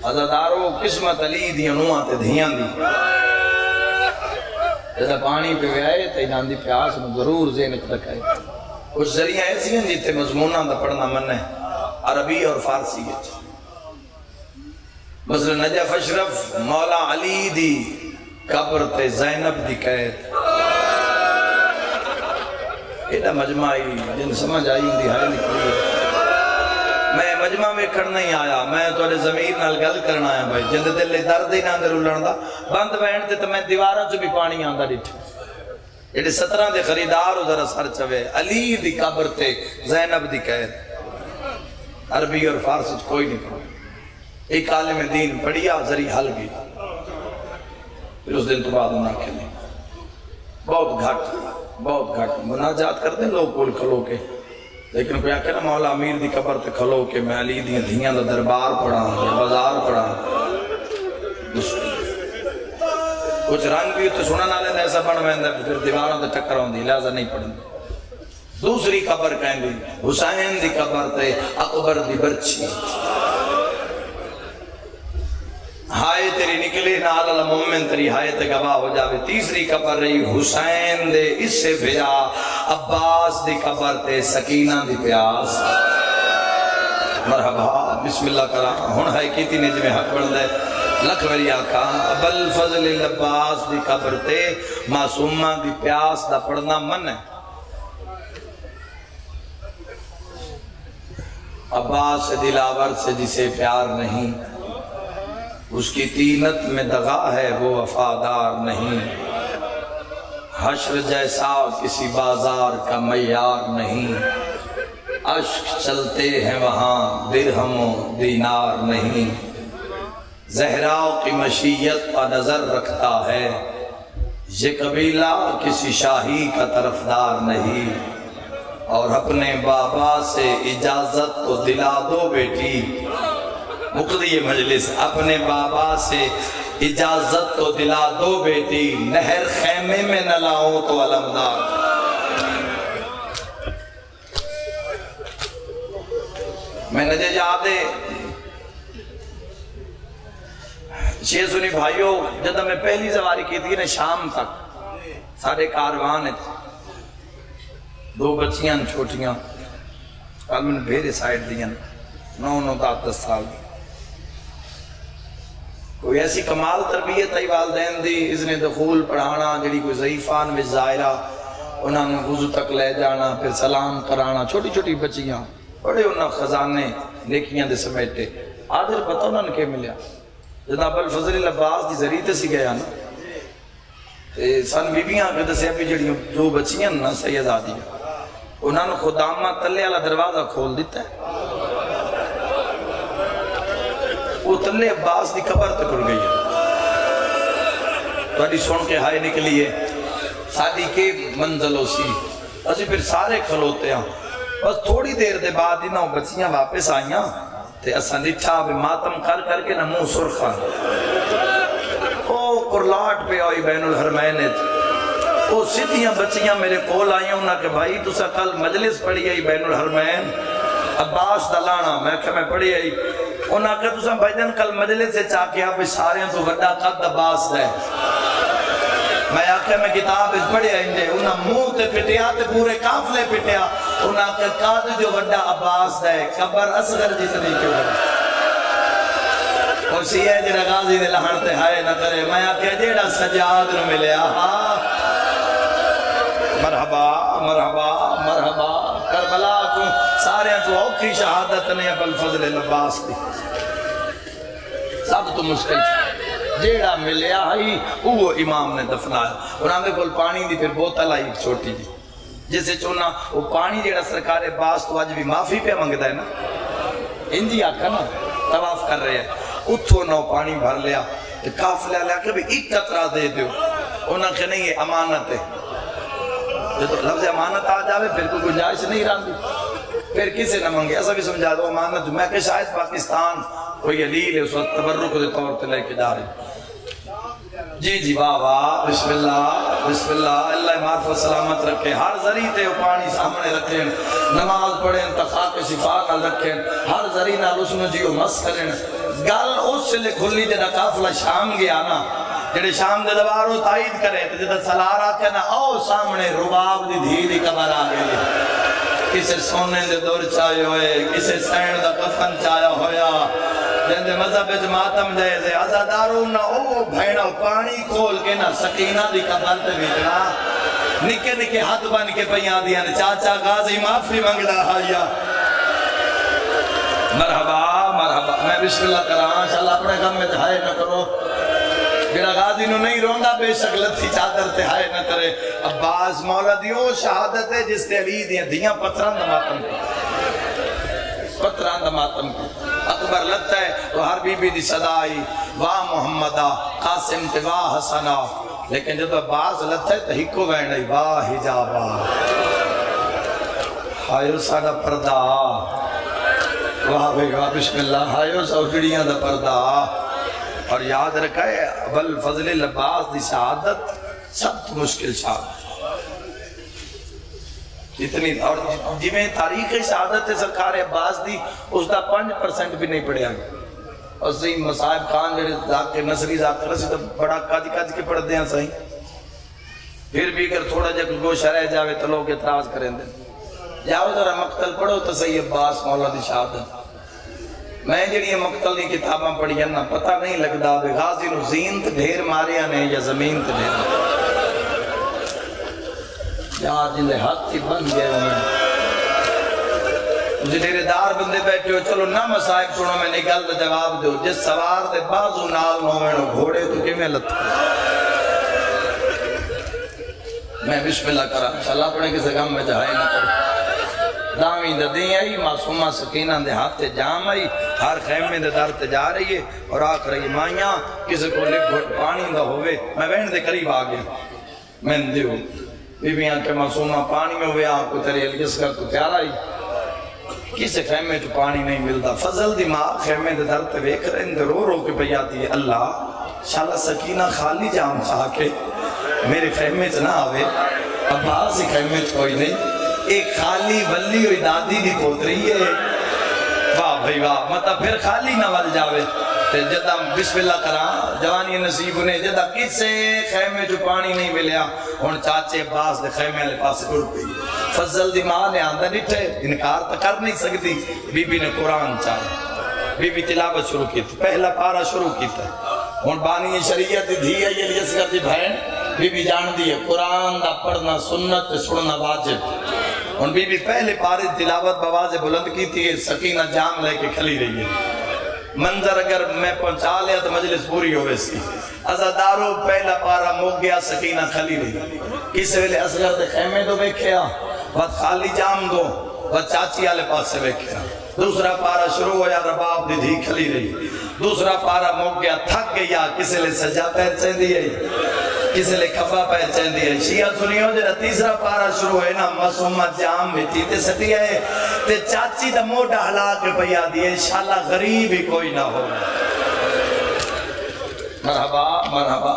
عزادارو قسمت علی دی انوان تے دھیان دی جیسا پانی پہ گئے تے انہاں دی پیاس میں ضرور ذہنت رکھائے۔ کچھ ذریعہ ایسی ہیں جیتے مضمونہ دا پڑھنا من ہے عربی اور فارسی ہے۔ مثلا نجف اشرف مولا علی دی قبر تے زینب دی قید، ایڈا مجمعی جن سمجھ آئی دی ہائے نکلی ہے۔ میں مجمع میں کھڑنا ہی آیا، میں تو ضمیر نال گل کرنا آیا بھائی، جند دل درد ہی نہ اندر اُلڑن دا بند وین تے تو میں دیواراں چ بھی پانی آندا ڈٹھا۔ ایڈے 17 دے خریدار ہو ذرا سر چوے، علی دی قبر تے زینب دی قید، عربی اور فارسی کوئی نہیں پڑھا۔ ایک عالم دین پڑھیا ذریعہ حل گئی، پھر اس دن تو بعد انہاں کھلے بہت گھٹ مناجات کرتے لوگ کول کھلو کے، لیکن کوئی آکے نا مولا امیر دی قبر تے کھلو کے میں علی دی دھیاں دا دربار پڑھا یا بازار پڑھا، کچھ رنگ بھی تو سنن والے نے ایسا بن ویندا پھر دیواراں تے ٹکر ہوندی، لہذا نہیں پڑھن۔ دوسری قبر کہیں گی حسین دی قبر تے اکبر دی برچھی، ہائے تیری نکلے نال المومن تیری ہائے تے گواہ ہو جاوے۔ تیسری قبر رہی حسین دے اس سے بھیا عباس دی قبر تے سکینہ دی پیاس۔ مرحبا بسم اللہ کرا ہن ہے کیتی نے جویں حق بن دے لکھ میری آقا ابل فضل العباس دی قبر تے معصومہ دی پیاس دا پڑھنا من ہے۔ عباس دلاور سے جسے پیار نہیں، اس کی تینت میں دغا ہے وہ وفادار نہیں، حشر جیسا کسی بازار کا معیار نہیں، عشق چلتے ہیں وہاں درہم و دینار نہیں، زہرا کی مشیت کا نظر رکھتا ہے، یہ قبیلہ کسی شاہی کا طرفدار نہیں، اور اپنے بابا سے اجازت تو دلا دو بیٹی، مقضی مجلس اپنے بابا سے اجازت تو دلا دو بیٹی، نہر خیمے میں نہ لاؤں تو علمدار۔ میں نجے جادے شیع سنی بھائیوں جب میں پہلی زواری کی تھی نا شام تک سارے کاروان تھے، 2 بچیاں چھوٹیاں کل میں نے بھیرے سائٹ دیاں 9-10 سال کوئی ایسی کمال تربیت آئی والدین دی، اذن دخول پڑھانا جڑی کوئی ضعیفان میں ظاہرہ انہوں نے وضو تک لے جانا پھر سلام کرانا، چھوٹی چھوٹی بچیاں بڑے انہوں خزانے نیکیاں دے سمیٹے۔ آدھر پتہ انہوں نے کیا ملیا جناب الفضل العباس دی ذریعے سے گیا نا سن بیبیاں کے دسے بھی جڑی 2 بچیاں نا سید آدھی انہوں نے خدامہ تلے والا دروازہ کھول دیتا ہے، وہ تلے عباس دی قبر تک اڑ گئی ہے، بڑی سن کے ہائے نکلی ہے سادی کے منزلوں سی، اسی پھر سارے کھلوتے ہیں بس تھوڑی دیر دے بعد ہی نہ بچیاں واپس آئیاں تے اساں ڈٹھا بھی ماتم کر کر کے نہ منہ سرخاں او کرلاٹ پہ آئی بین الحرمین او سیدھیاں بچیاں میرے کول آئیاں انہاں کہ بھائی تسا کل مجلس پڑھی آئی بین الحرمین عباس دلانا میں کہ میں پڑھی آئی انہاں کہ تسا بھائی جان کل مجلس سے چاہ کے آپ سارے تو وڈا قد عباس دے میں آکھے میں کتاب اس پڑھے آئیں انہاں منہ تے پٹیا تے پورے کافلے پٹیا انہاں کہ قد جو وڈا عباس دے قبر اصغر جتنی کیوں ہے اور سیئے جڑا غازی دے لہن تے ہائے نہ کرے میں آکھے جیڑا سجاد نو ملے مرحبا مرحبا مرحبا کربلا کو سارے تو اوکھی شہادت نے ابو الفضل العباس دی سب تو مشکل جیڑا ملیا ہی وہ امام نے دفنایا اور ہمیں کل پانی دی پھر بوتل آئی چھوٹی دی جسے چونا وہ پانی جیڑا سرکار عباس تو آج بھی معافی پہ منگتا ہے نا انجی آکھا نا طواف کر رہے ہیں اتھو نو پانی بھر لیا کافلہ لیا کہ بھی ایک قطرہ دے دیو انہاں کہ نہیں یہ امانت ہے جو تو لفظ امانت آ جاوے پھر کوئی گنجائش نہیں رہتی پھر کسے نہ منگے ایسا بھی سمجھا دو امانت میں کہ شاید پاکستان کوئی علیل ہے اس وقت تبرک دے طور پہ لے کے جا رہے جی جی واہ واہ بسم اللہ اللہ معرفت سلامت رکھے ہر ذریعہ تے پانی سامنے رکھیں نماز پڑھیں تخاق شفا نال رکھیں ہر ذریعہ نال اس میں جیو مس کریں گل اس سے لے کھلی جنہ قافلہ شام گیا نا جڑے شام دے دوارو تائید کرے تو جدہ سلار آکے نا او سامنے رباب دی دھیری قبر آگئے کسے سونے دے دور چاہے ہوئے کسے سین دا کفن چاہیا ہویا جندے مذہب جماعتم جائے دے عزادارو نا او بھائنہ پانی کھول کے نا سکینہ دی قبر تے بیٹنا نکے نکے ہاتھ بن کے پیاں دیا چاچا غازی معافی منگلا حالیا مرحبا مرحبا میں بسم اللہ کرا انشاءاللہ اپنے غم میں تہائے نہ کرو جڑا غازی نو نہیں روندا بے شک لتھی چادر تے ہائے نہ کرے عباس مولا دیو شہادت ہے جس تے علی دیاں پتران دا ماتم پتران دا ماتم اکبر لتا ہے تو ہر بی بی دی صدائی واہ محمدہ قاسم تے واہ حسنہ لیکن جب عباس لتا ہے تو ہکو وینڈائی واہ حجابہ ہائیو ساڑا پردہ واہ بھائی واہ بسم اللہ ہائیو سوچڑیاں دا پردہ اور یاد رکھا ہے ابو الفضل العباس دی شہادت سب مشکل شہادت اتنی اور جمیں تاریخ شہادت سرکار عباس دی اس دا 5% بھی نہیں پڑھیا اور صحیح مصاحب خان جڑے ذاکر نصری ذاکر سے تو بڑا کاج کے پڑھ دیں صحیح پھر بھی اگر تھوڑا جا گوشہ رہ جاوے تو لوگ اعتراض کریں دیں جاؤ ذرا مقتل پڑھو تو صحیح عباس مولا دی شہادت میں جڑی مقتل دی کتاباں پڑھی نا پتہ نہیں لگدا بے غازی نو زین تے ڈھیر ماریا نے یا زمین تے ڈھیر یا جلے ہاتھ ہی بن گئے ہوئے مجھے ڈیرے دار بندے بیٹھے ہو چلو نہ مسائب سنو میں نگل دے جواب دو جس سوار دے بازو نال نوینو گھوڑے تو کیویں لت میں بسم اللہ کرا انشاءاللہ اپنے کسی غم میں جہائے نہ کرو داویں دے دیں آئی معصومہ سکینہ دے ہاتھ تے جام آئی ہر خیمے دے در تے جا رہی ہے اور آکھ رہی مائیاں کسی کو لکھ گھٹ پانی دا ہوئے میں وین دے قریب آگیا میں دیو بی بیاں کے معصومہ پانی میں ہوئے آپ کو تیرے علیس کر تو تیار آئی کسی خیمے تو پانی نہیں ملتا فضل دی ماں خیمے دے در تے ویک رہے اندر رو کے پیاتی ہے اللہ شاءاللہ سکینہ خالی جام کھا کے میرے خیمے سے نہ آوے عباس ہی خیمے سے کوئی نہیں ایک خالی ولی ہوئی دادی دی پوتری ہے واہ بھائی واہ مطلب پھر خالی نہ ول جاوے جدہ بسم اللہ کرا جوانی نصیب انہیں جدہ کسے خیمے جو پانی نہیں ملیا ان چاچے عباس دے خیمے لے پاس اڑ گئی فضل دی ماں نے آندہ نٹھے انکار تو کر نہیں سکتی بی بی نے قرآن چاہے بی بی تلاوت شروع کی تھی پہلا پارا شروع کی تھا ان بانی شریعت دھی ہے یہ لیس کرتی بہن بی بی جان دی ہے قرآن دا پڑھنا سنت سننا واجب ان بی بی پہلے پارے تلاوت بواز بلند کی تھی سکینہ جام لے کے کھلی رہی ہے منظر اگر میں پہنچا لیا تو مجلس پوری ہو ویسی عزادارو پہلا پارا موگ گیا سکینہ کھلی رہی کس ویلے اصغر دے خیمے دو بیکھیا بات خالی جام دو بات چاچی آلے پاس سے بیکھیا دوسرا پارا شروع ہویا رباب دی دھی کھلی رہی دوسرا پارا موگ گیا تھک گیا کس ویلے سجا پہن چین دی ہے کس لئے کھپا پہچین دی ہے شیعہ سنیوں جنہا تیسرا پارا شروع ہے نا مسومت جام مٹی تے سٹی ہے تے چاچی دا موڑا حلا کے پیا دیئے انشاءاللہ غریب ہی کوئی نہ ہو مرحبا مرحبا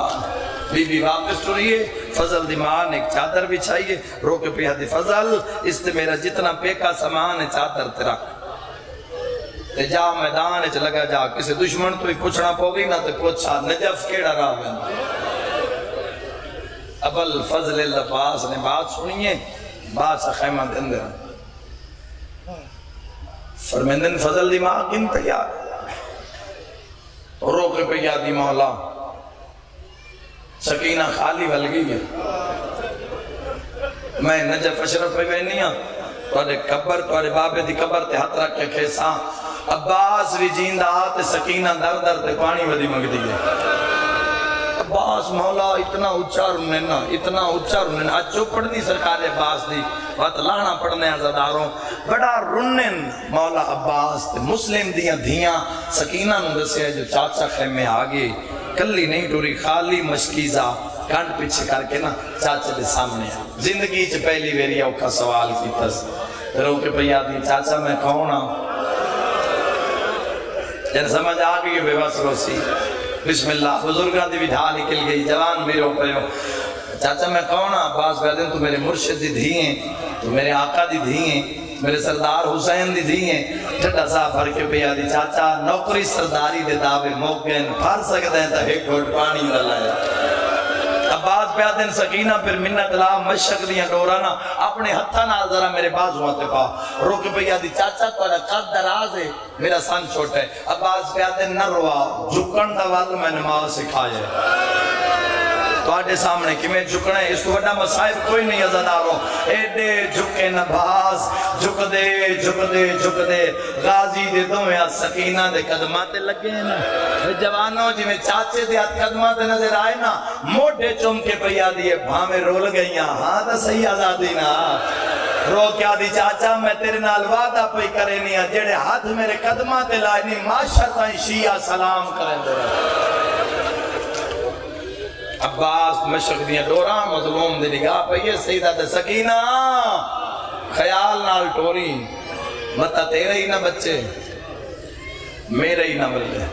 بی بی واپس ٹوریے فضل دی ماں نے ایک چادر بھی چاہیے رو کے پیا دی فضل اس تے میرا جتنا پیکا سامان ہے چادر تے رکھ تے جا میدان اچ لگا جا کسی دشمن تو ہی پوچھنا پوگی نہ تے پوچھا نجف کیڑا راوین ابل فضل العباس نے بات سنیے بات سے خیمہ دن دے فرمیندن فضل دی ماں کن تیار رو کے پیا دی مولا سکینہ خالی بھل گئی ہے میں نجف اشرف پہ گئی نہیں ہوں توڑے قبر توڑے بابے دی قبر تے ہاتھ رکھ کے کھیساں عباس بھی جیندہ آتے سکینہ در در تے پانی ودی مگ دیئے عباس مولا اتنا اچھا رننا اتنا اچھا رننا آج جو پڑھنی سرکار عباس دی بات لانا پڑھنے عزداروں بڑا رنن مولا عباس تے مسلم دیاں دھیاں سکینہ نندسے ہے جو چاچا خیمے آگے کلی نہیں ٹوری خالی مشکیزہ کانٹ پیچھے کر کے نا چاچا دے سامنے زندگی چھ پہلی ویری اوکھا سوال کی تس رو کے پیا دی چاچا میں کون ہوں جن سمجھ آگئی بے بس روسی بسم اللہ بزرگان دی بھی ڈھا نکل گئی جوان بھی رو پہو چاچا میں کون ہوں عباس بیدن تو میرے مرشد دی دھیئیں تو میرے آقا دی دھیئیں میرے سردار حسین دی دھیئیں ٹھٹا سا بھر کے پیا دی چاچا نوکری سرداری دے دعوے موقعین پھر سکتے ہیں تا ایک گھوٹ پانی نہ لائے عباس پیادن سکینہ پھر منت لا مشک دیاں ڈورانا اپنے ہتھا نال ذرا میرے بازوان تے پا روک پیا دی چاچا توڑا قد دراز ہے میرا سن چھوٹ ہے عباس پیادن نہ روا جھکن دا وال میں نماز سکھائے تو آٹے سامنے کمیں جھکنے اس کو بڑا مسائب کوئی نہیں عزداروں ایڈے جھکے نباز جھک دے جھک دے جھک دے غازی دے دویا سکینہ دے قدماتے لگے نا جوانوں جی میں چاچے دے ہاتھ قدماتے نظر آئے نا موٹے چم کے پیا دیئے بھامے رول گئیاں ہاں تا صحیح آزادی نا رو کیا دی چاچا میں تیرے نال وعدہ پہ کرے نہیں جڑے ہاتھ میرے قدماتے لائے نہیں ماشاءاللہ شیعہ سلام کریں دے عباس مشرق دیا ڈورا مظلوم دے نگاہ پہ یہ سیدہ دے سکینہ خیال نال ٹوری مطا تیرے ہی نہ بچے میرے ہی نہ ملے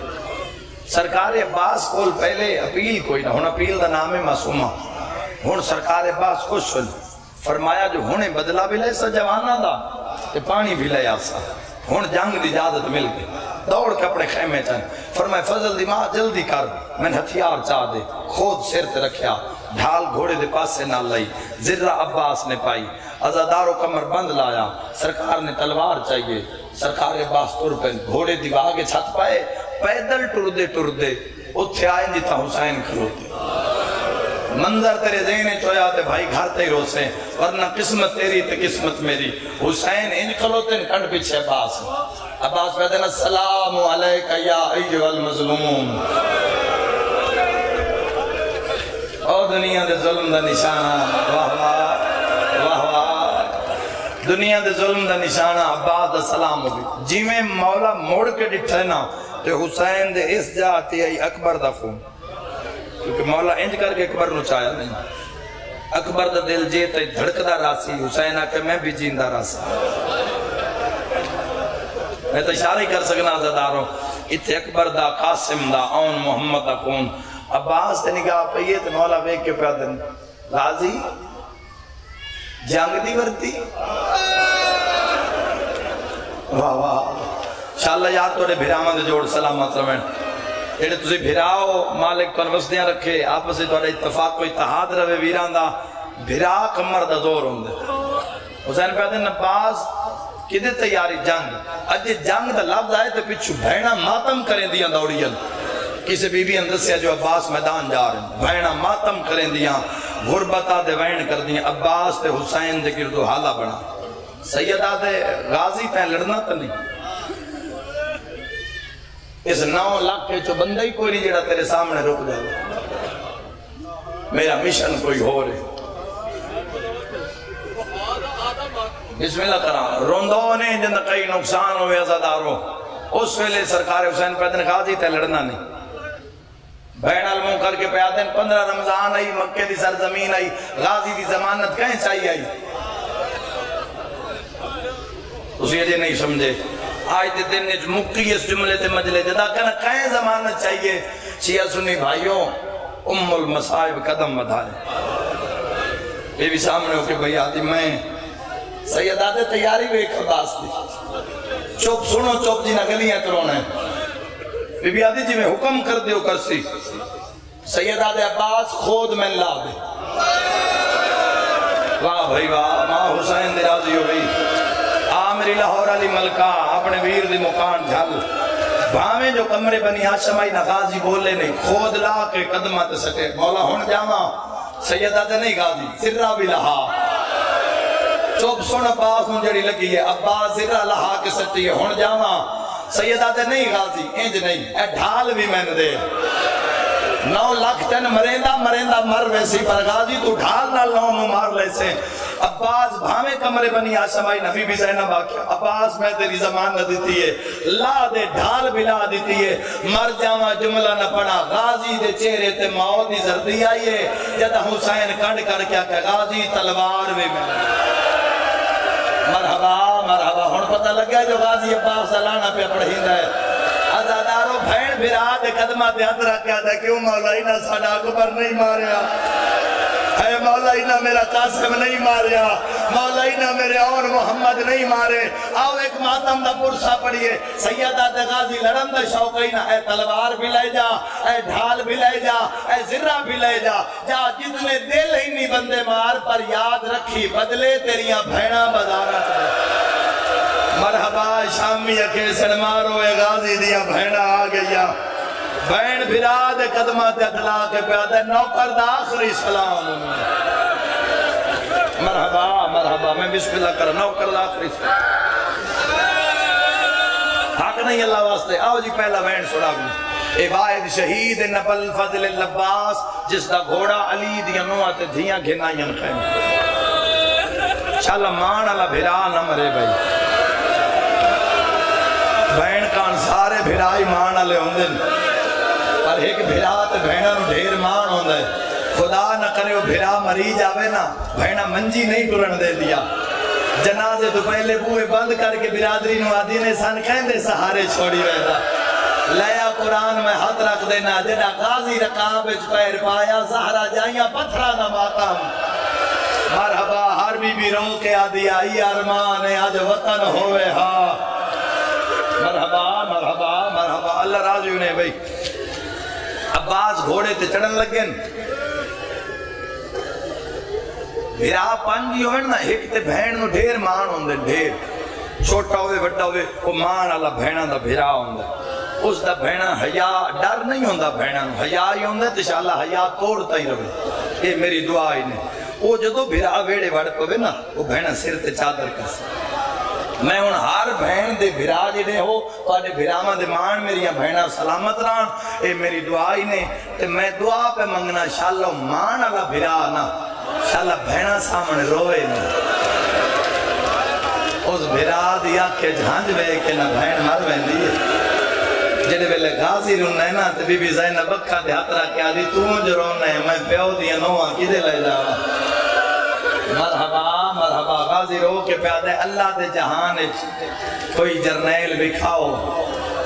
سرکار عباس کول پہلے اپیل کوئی نہ ہون اپیل دا نام معصومہ ہون سرکار عباس کو سن فرمایا جو ہونے بدلا بھی لے سا جوانہ دا تے پانی بھی لے آسا ہون جنگ دی اجازت مل گئی دوڑ کے اپنے خیمے چاہیں فرمائے فضل دی ماں جلدی کر میں نے ہتھیار چاہ دے خود سر تے رکھیا ڈھال گھوڑے دے پاس سے نہ لائی ذرہ عباس نے پائی عزادار و کمر بند لایا سرکار نے تلوار چاہیے سرکار عباس ٹر پہ گھوڑے دی آگے چھت پائے پیدل ٹر دے اتھے آئیں جی تا حسین کھلوتے منظر تیرے ذہنے چویا تے بھائی گھر تے روسے ورنہ قسمت تیری تے قسمت میری حسین انج کھلوتے کنڈ پیچھے عباس عباس کہتے ہیں السلام علیکہ یا ایجو المظلوم او دنیا دے ظلم دا نشانہ واہ واہ واہ واہ دنیا دے ظلم دا نشانہ عباس دا سلام ہوگی جی میں مولا موڑ کے ڈٹھے نا تے حسین دے اس جاتی ہے اکبر دا خون کیونکہ مولا انج کر کے اکبر نو چاہیا نہیں اکبر دا دل جیتا دھڑک دا راسی حسین آکے میں بھی جیندہ راسی میں تو اشارہ ہی کر سکنا عزداروں اتھے اکبر دا قاسم دا اون محمد دا خون عباس تے نگاہ پہیے تے مولا بیک کے پیادن غازی جنگ دی ورتی واہ واہ انشاءاللہ یار توڑے بھیراما دے جوڑ سلامت روین جیڑے تُسی بھیراؤ مالک کن وسدیاں رکھے آپس توڑے اتفاق کو اتحاد روے ویران دا بھیرا کمر دا زور ہوں دے حسین پیادن عباس کدے تیاری جنگ اجے جنگ دا لفظ آئے تو پچھو بھینا ماتم کریں دیاں دوڑیاں کسی بی بی اندر سے جو عباس میدان جا رہے ہیں بھینا ماتم کریں دیاں غربتہ دے وین کر دیاں عباس تے حسین دے گردو حالہ بنا سیدہ دے غازی پہ لڑنا تا نہیں اس 9 لاکھ کے چو بندہ ہی کوئی نہیں جڑا تیرے سامنے رک جائے میرا مشن کوئی ہو رہے بسم اللہ کرام روندوں نے جن کئی نقصان ہوئے عزاداروں اس ویلے سرکار حسین پیدن غازی تے لڑنا نہیں بین الموں کر کے پیادیں 15 رمضان آئی، مکہ دی سرزمین آئی، غازی دی ضمانت کہیں چاہیے آئی؟ اسی یہ نہیں سمجھے آج دے دن نیچ مکی اس جملے تے مجلے جدا کہنا کہیں ضمانت چاہیے؟ شیعہ سنی بھائیوں ام المصائب قدم بدھائے یہ بھی سامنے ہو کے بھئی آتی میں سیدہ دے تیاری بھی ایک عباس دی چوپ سنو چوپ جی نہ گلیاں ترونا ہے بی بی آدھی جی میں حکم کر دیو کرسی سیدہ دے عباس خود میں لا دے واہ بھائی واہ ماں حسین دے راضی ہو گئی آمری لاہور علی ملکہ اپنے ویر دی مکان جھل بھامیں جو کمرے بنی ہاشمائی نہ غازی بولے نہیں خود لا کے قدمات سکے مولا ہون جاما سیدہ دے نہیں غازی سرہ بھی لہا چوب سن عباس نو جڑی لگی ہے عباس سرہ لہا کے سٹی ہے ہون جاما سیدہ دے نہیں غازی انج نہیں اے ڈھال بھی میں نے دے 9 لاکھ تن مریندہ مر ویسی پر غازی تو ڈھال نہ لوں نو مار لے سے عباس بھامے کمرے بنی آشمائی نبی بھی زینب آکھیا عباس میں تیری زمان نہ دیتی ہے لا دے ڈھال بھی لا دیتی ہے مر جاواں جملہ نہ پڑا غازی دے چہرے تے موت دی زردی آئی ہے جدہ حسین کنڈ کر کیا کہ غازی تلوار بھی میں مرحبا مرحبا ہون پتہ لگ گیا جو غازی عباس لانا پہ پڑھیندہ ہے عزادارو بھین بھرا دے قدمہ دے ہاتھ رکھیا تھا کیوں مولائی نہ ساڑھا اکبر نہیں ماریا اے مولائی نہ میرا قاسم نہیں ماریا مولائی نہ میرے اور محمد نہیں مارے آؤ ایک ماتم دا پرسا پڑھئے سیدہ دے غازی لڑن دا شوقی نہ اے تلوار بھی لے جا اے ڈھال بھی لے جا اے ذرہ بھی لے جا جا جتنے دل ہی نہیں بندے مار پر یاد رکھی بدلے تیریاں بھینا بزارہ مرحبا شامی اکھے سن مارو اے غازی دیا بھینا آ گیا بین بھراد قدمات اطلاع کے پیادہ نوکر دا آخری سلام مرحبا مرحبا میں بسم اللہ کر نوکر دا آخری سلام حق نہیں اللہ واسطے آؤ جی پہلا بین سنا گئی عبائد شہید نبل فضل اللباس جس دا گھوڑا علی دیا نوات دھیاں گھنائیں خیم چالا مان اللہ بھرا نہ مرے بھائی بین کان سارے بھرائی مان اللہ ہوندن پر ایک بھرا تے بھینا نو ڈھیر مان ہوندہ ہے خدا نہ کرے وہ بھرا مری جاوے نا بھینا منجی نہیں ٹرن دے دیا جنازے تو پہلے بوئے بند کر کے برادری نو آدھی نے سن کہندے سہارے چھوڑی ویدہ لیا قرآن میں ہاتھ رکھ دینا جنہ غازی رکام بچ پیر پایا زہرہ جائیاں پتھرہ نہ ماتم مرحبا ہر بی بی رو کے آدھی آئی ارمان آج وطن ہوئے ہاں مرحبا مرحبا مرحبا اللہ راضی انہیں بھئی عباس گھوڑے تے چڑھن لگن بھرا پانجی ہوئے نا ایک تے بھین نو ڈھیر مان ہوندے ڈھیر چھوٹا ہوئے بڑا ہوئے وہ مان اللہ بھینا دا بھرا ہوندے اس دا بھینا حیاء ڈر نہیں ہوندہ بھینا نو حیاء ہی ہوندے تو انشاءاللہ حیاء توڑتا ہی رہے یہ میری دعا ہی نہیں وہ جدو بھرا ویڑے وڑ پوے نا وہ بھینا سر تے چادر کرسے میں ان ہر بہن دے بھرا جڑے ہو تو آجے بھراما دے مان میری بہنہ سلامت رہن اے میری دعائی نے تے میں دعا پہ منگنا شاءاللہ مان اللہ بھرا نا شاءاللہ بہنہ سامنے روئے نا اس بھرا دیا کہ جھانج بے کہ نہ بہن مر بہن دیئے جڑے بلے غازی رونے نا تے بی بی زینب بکھا دے ہاتھ رکھ کے آدھی تو جو رونے میں پیو دیا نوہ کی دے لے جاؤ مرحبا مرحبا غازی رو کے پیادے اللہ دے جہان کوئی جرنیل بکھاؤ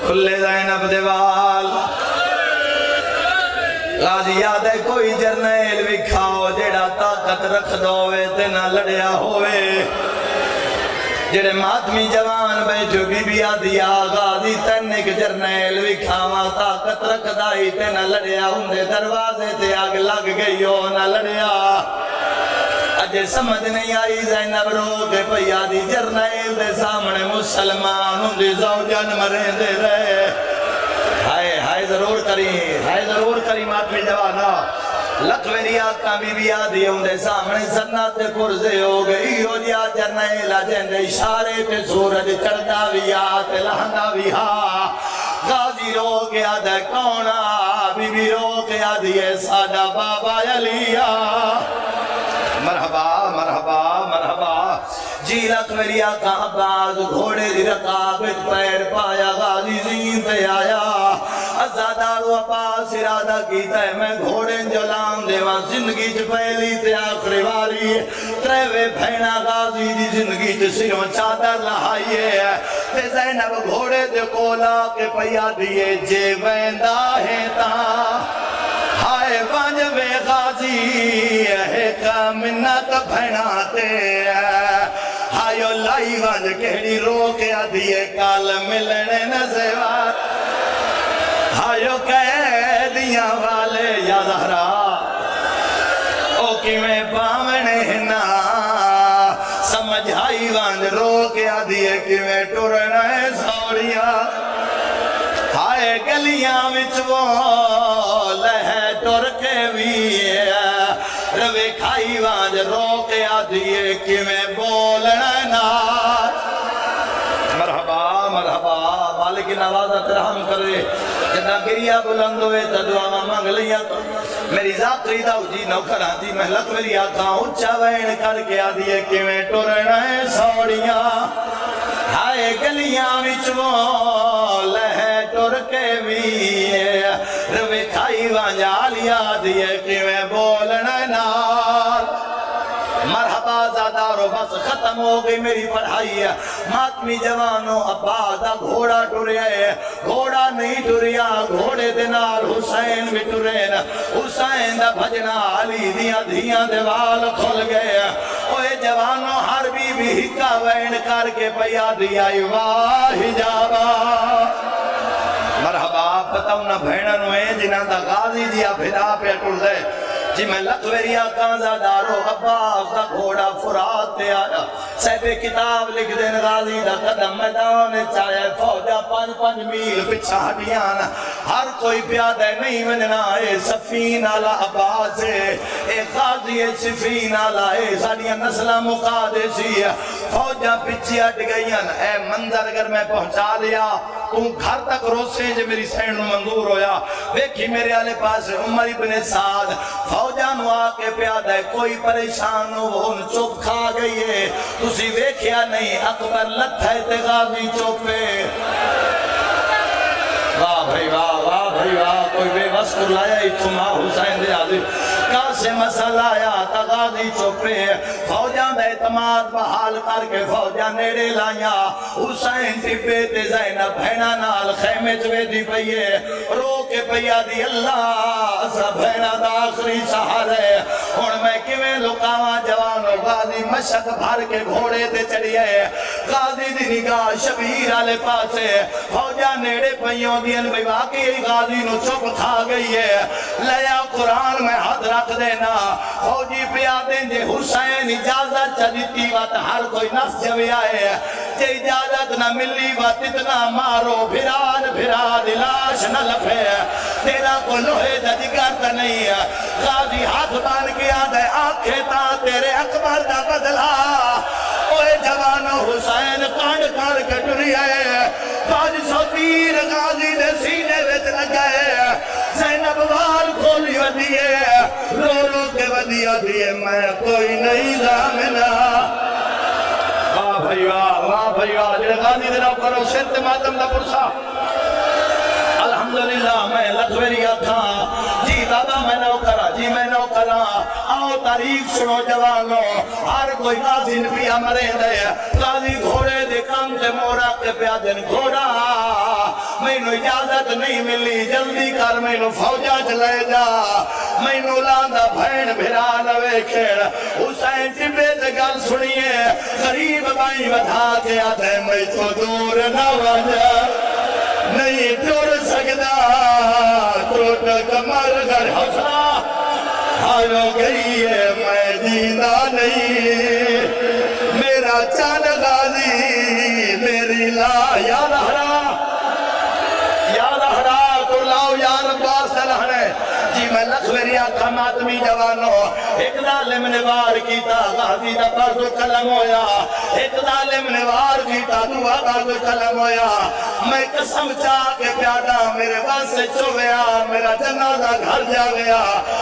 کھلے زینب دیوال غازی یاد ہے کوئی جرنیل بکھاؤ جیڑا طاقت رکھ دووے تے نہ لڑیا ہوئے جڑے ماتمی جوان بیٹھو بی بی آدھیا غازی تن ایک جرنیل بکھاوا طاقت رکھ دائی تے نہ لڑیا ہوندے دروازے تے آگ لگ گئی ہو نہ لڑیا اجے سمجھ نہیں آئی زینب رو کے پیا دی جرنیل دے سامنے مسلمان دی زوجن مریں دے رہے ہائے ضرور کری ماتمی جوانا لکھویری آقا بی بی آدھی ہوں دے سامنے سنات پرزے ہو گئی ہو جیا جرنیل جن دے اشارے پہ سورج چڑھتا بھی آتے لہنگا بھی ہاں غازی رو کے آدھے کونا بی بی رو کے آدھی ہے سادہ بابا علیہ مرحبا مرحبا مرحبا جی لکھویری آقا عباس گھوڑے دی رقابت پیر پایا غازی زین تے آیا زادارو عباس ارادہ کیتا ہے میں گھوڑے جلان دیواں زندگی چ پہلی تے آخری واری تریوے بھینا غازی دی زندگی چ سروں چادر لہائیے تے زینب گھوڑے دے کولا کے پیا دیے جے ویندا ہے تاں ہائے وانجوے غازی ایک منت بھینا تے ہائیو لائی وانج کہڑی رو کے آدھیے کال ملنے نزیوار ہائیو قیدیاں والے یا زہرا او کی میں پامنے ہنا سمجھائی وانج رو کے آدھیے کی میں ٹورنے سوڑیاں ہائے گلیاں وچ وہ لہے ٹور کے بھی روے کھائی وانج رو کے آدھیے کی میں بولنا نار مرحبا مرحبا مالک نوازت رحم کرے جنا گریا بلند ہوئے تدعا مانگ لیا تو میری ذاکری داؤ جی نوکر آتی محلت میری آقا اچھا وین کر کے آدھیے کہ میں ٹورنے سوڑیاں ہائے گلیاں وچ وہ لہے ٹور کے بھی روے کھائی وانجا لیا آدھیے کہ میں بولنا نار مرحبا زادارو بس ختم ہو گئی میری پڑھائی ہے ماتمی جوانوں عبادہ گھوڑا ٹوریا ہے گھوڑا نہیں ٹوریا گھوڑے دنال حسین بھی ٹورین حسین دا بھجنا علی دیاں دیاں دیوال کھل گئے اوے جوانوں ہر بھی ہکا وین کر کے پیا دیا واہ جابا مرحبا پتاؤں نہ بھینن ہوئے جنہاں دا غازی دیا بھدا پہ ٹور دے جی میں لکھویری آقا زادارو عباس دا گھوڑا فرات تے آیا صاحب کتاب لکھ دین غازی دا قدم میدان چاہے فوجہ 5 میل پچھا ہٹیانا ہر کوئی پیادہ نہیں وننا اے سفین آلا عباس اے غازی سفین آلا اے ساڑیاں نسلہ مقادے سی فوجہ پچھی ہٹ گئیاں اے منظر اگر میں پہنچا لیا تم گھر تک روسے جو میری سینڈ منظور ہویا ویکھی میرے آلے پاس عمر ابن سعد فوجان ہوا کے پیادہ ہے کوئی پریشان ہو وہ ان چوپ کھا گئی ہے تسی ویکھیا نہیں اکبر لت ہے تے غازی چوپے واہ بھائی واہ بھائی واہ کوئی بے بس کر لایا ہی تمہا حسین دے آدھی کہاں سے مسئلہ آیا تا غازی چوپے فوجان دے اعتماد بحال کر کے فوجان نیڑے لائیا حسین ٹپے تے زینب بھینا نال خیمے چوے دی پئیے رو کے پیا دی اللہ سا بھینا دا آخری سہارے ہون میں کیویں لکاواں جوان اور غازی مشک بھر کے گھوڑے تے چڑھیے غازی دی نگاہ شبیر آلے پاسے فوجان نیڑے پئیوں دین بھئی واقعی غازی نو چپ کھا گئی ہے لیا قرآن میں حد رکھ دینا فوجی پیا دیں جے حسین اجازت چلیتی وات ہر کوئی نفس جوی آئے جے اجازت نہ ملی وات اتنا مارو بھراد لاش نہ لپے تیرا کو لوہے دا جگر تا نہیں ہے غازی ہاتھ بان کیا دے آنکھیں تا تیرے اکبر دا بدلا اوے جوانو حسین کانڈ کانڈ کے ٹری آئے 500 تیر غازی دے سینے ویت لگائے زینب وال کھولی ودیے رو رو کے ودیا دیے میں کوئی نہیں زامنا واہ بھائی واہ جڑے غازی دے نو کرو سنت ماتم دا پرسا الحمدللہ میں لکھویری آتھا جی بابا میں نو کرا جی میں نو کرا آؤ تاریخ سنو جوانو ہر کوئی غازی نبی ہمارے دے غازی گھوڑے دے کام تے مورا کے پیادن گھوڑا میں نو اجازت نہیں ملی جلدی کر میں نو فوجہ چلے جا میں نو لاندہ بھین بھرا نوے کھیڑ حسین ٹبے تے گل سنیے قریب بائی ودھا کے آدھے میں تو دور نہ وجہ نہیں ٹور سکتا ٹوٹ کمر گر حوصلہ ہارو گئی ہے میں جینا نہیں میرا چاند غازی میری لا یاد ہرا کر لاؤ یار عباس لہنے جی میں لکھویری آقا ماتمی جوانو ایک ظالم نے وار کیتا غازی دا بازو کلم ہویا ایک ظالم نے وار کیتا دعا بازو کلم ہویا میں قسم چاہ کے پیادا میرے باس سے چویا میرا جنازہ گھر جا گیا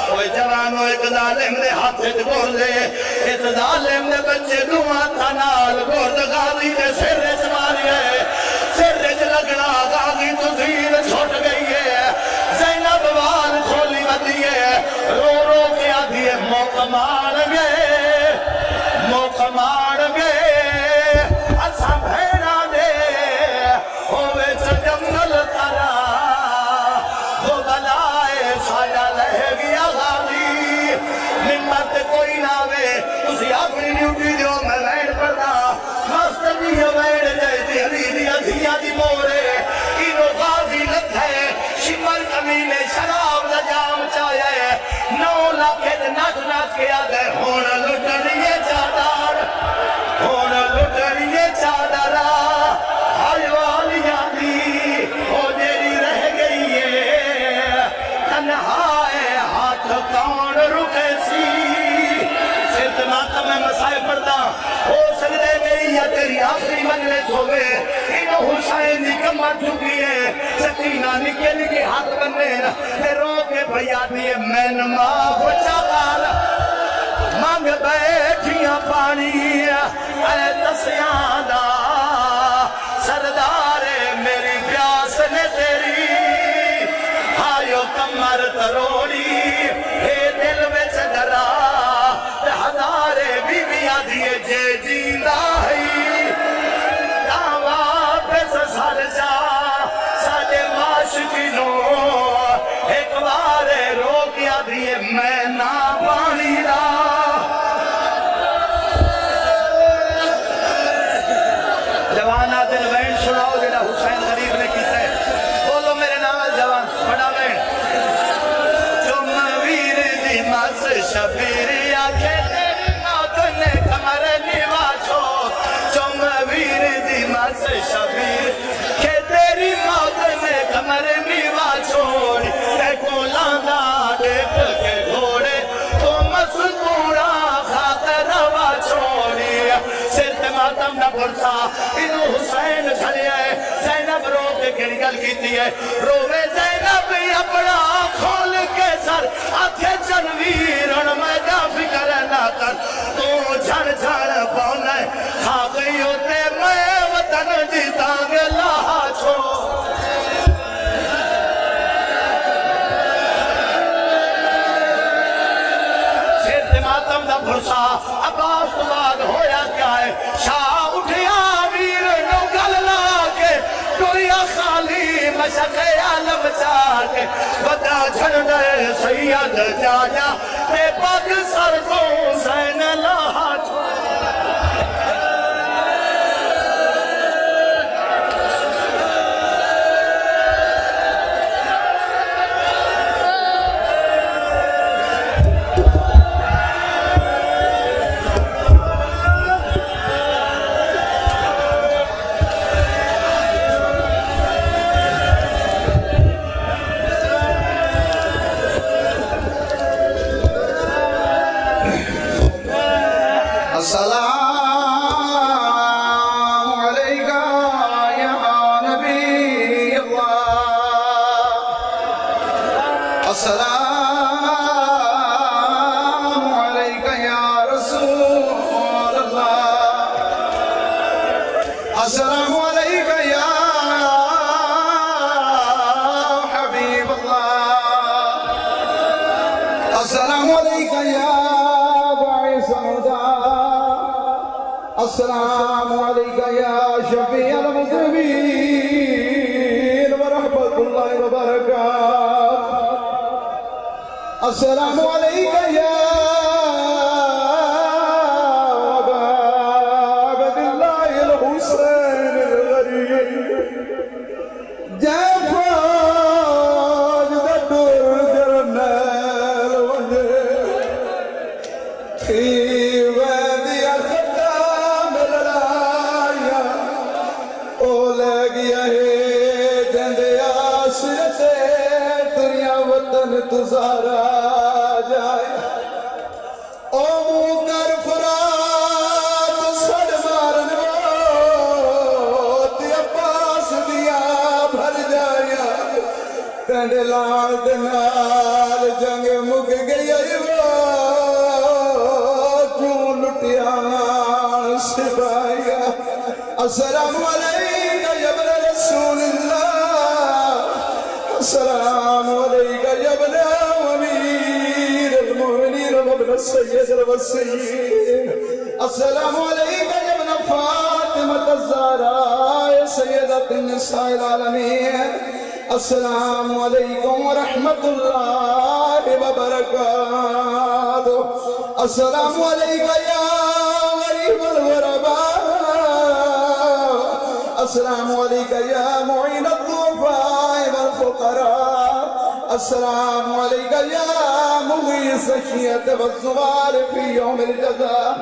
اوہ جوانو ایک ظالم نے ہاتھے گور دے ایک ظالم نے بچے دعا تھا نال گور دے غازی نے سر چماری ہے سر لگنا غازی تو زیر چھوٹ گئی ہے رو رو کے آدھیے موقع مار گئے اسا بھیڑا دے ہوئے جنگل ترا وہ بلائے سایا رہ گیا غالی نمت کوئی نہ وے اسی اپنی ڈیوٹی دیو میں ویڑ پڑا ماسٹر دی ویڑ جائے علی دی ادھیا دی مورے انو غازی لت ہے شمر کمینے شراب لجام چاہے 9 لاکھ ناچ ناچ کے آدھے ہونا لٹنیے چادر حیوالیاں دی ہو جیری رہ گئی ہے تنہائے ہاتھ کون رکے سی صرف ماتم میں مسائل پڑھتا ہو سجدے گئی یا تیری آخری مجلس ہوئے انہوں حسین دی کمر چکی ہے سکینہ نکل کے ہاتھ بننے تے رو کے بھیا دیئے میں معاف چاکال مانگ بیٹھیاں پانی اے تسیاں دا سردار میری پیاس نے تیری آیو کمر تروڑی اے دل وچ ڈرا ہزارے بیویاں دیئے جے جیندہ ہی دعویٰ پہ سسر جا ساڑے معاشقینوں ایک بارے روکیا دیئے میں نہ پانی دا جوانا دل وین سناؤ جڑا حسین غریب نے کیتا ہے بولو میرے نام جوان بڑا وین چم ویر دی مس شبیر آکھے تیری موت نے کمر نیوا چھو چم ویر دی مس شبیر کہ تیری موت نے کمر نیوا چھوڑ تے کو لاندہ دیکھ کے گھوڑے تو مسکورا خاطر روا چھوڑی سرت ماتم نہ پرسا انہوں حسین جھلے ہے زینب رو کے کڑی گل کیتی ہے روے زینب اپنا کھول کے سر آتھے جنویرن میں جا فکر نہ کر تو جھن جھن پونے کھا گئی ہوتے میں وطن جیتا گے لاہا چھو ماتم دا بھرسا عباس تو بعد ہویا کیا ہے شاہ اٹھیا ویر نو گل لاکے ٹویا خالی مشق عالم چاکے بدا جھن دے سید جایا تے پاک سر کو حسین لاہا چھو
السلام علیکہ یا شفیع المذنبین ورحمت اللہ وبرکاتہ السلام علیکہ یا عبد اللہ الحسین الغریب جے فوج دا دور جرنیل وجہ تزارا جائے او موکر فرات سڑ مارن تیا پاس دیا بھر جایا تینڈ لان دنال جنگ مک گئی کیوں لٹیاں سپایا السلام علیکہ یا ابن رسول اللہ السلام علیکہ یا ابن امیر والسيد الوسيم. السلام عليك يا ابن فاطمة الزهراء سيدة النساء العالمين. السلام عليكم ورحمة الله وبركاته. السلام عليك يا غريب الغرباء. السلام عليك يا معين الضعفاء والفقراء. السلام عليك يا مغيث الشية والزوار في يوم الجزاء.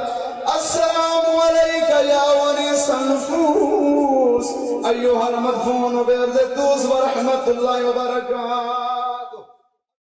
السلام عليك يا ونيس النفوس أيها المدفون بأرض الدوس ورحمة الله وبركاته.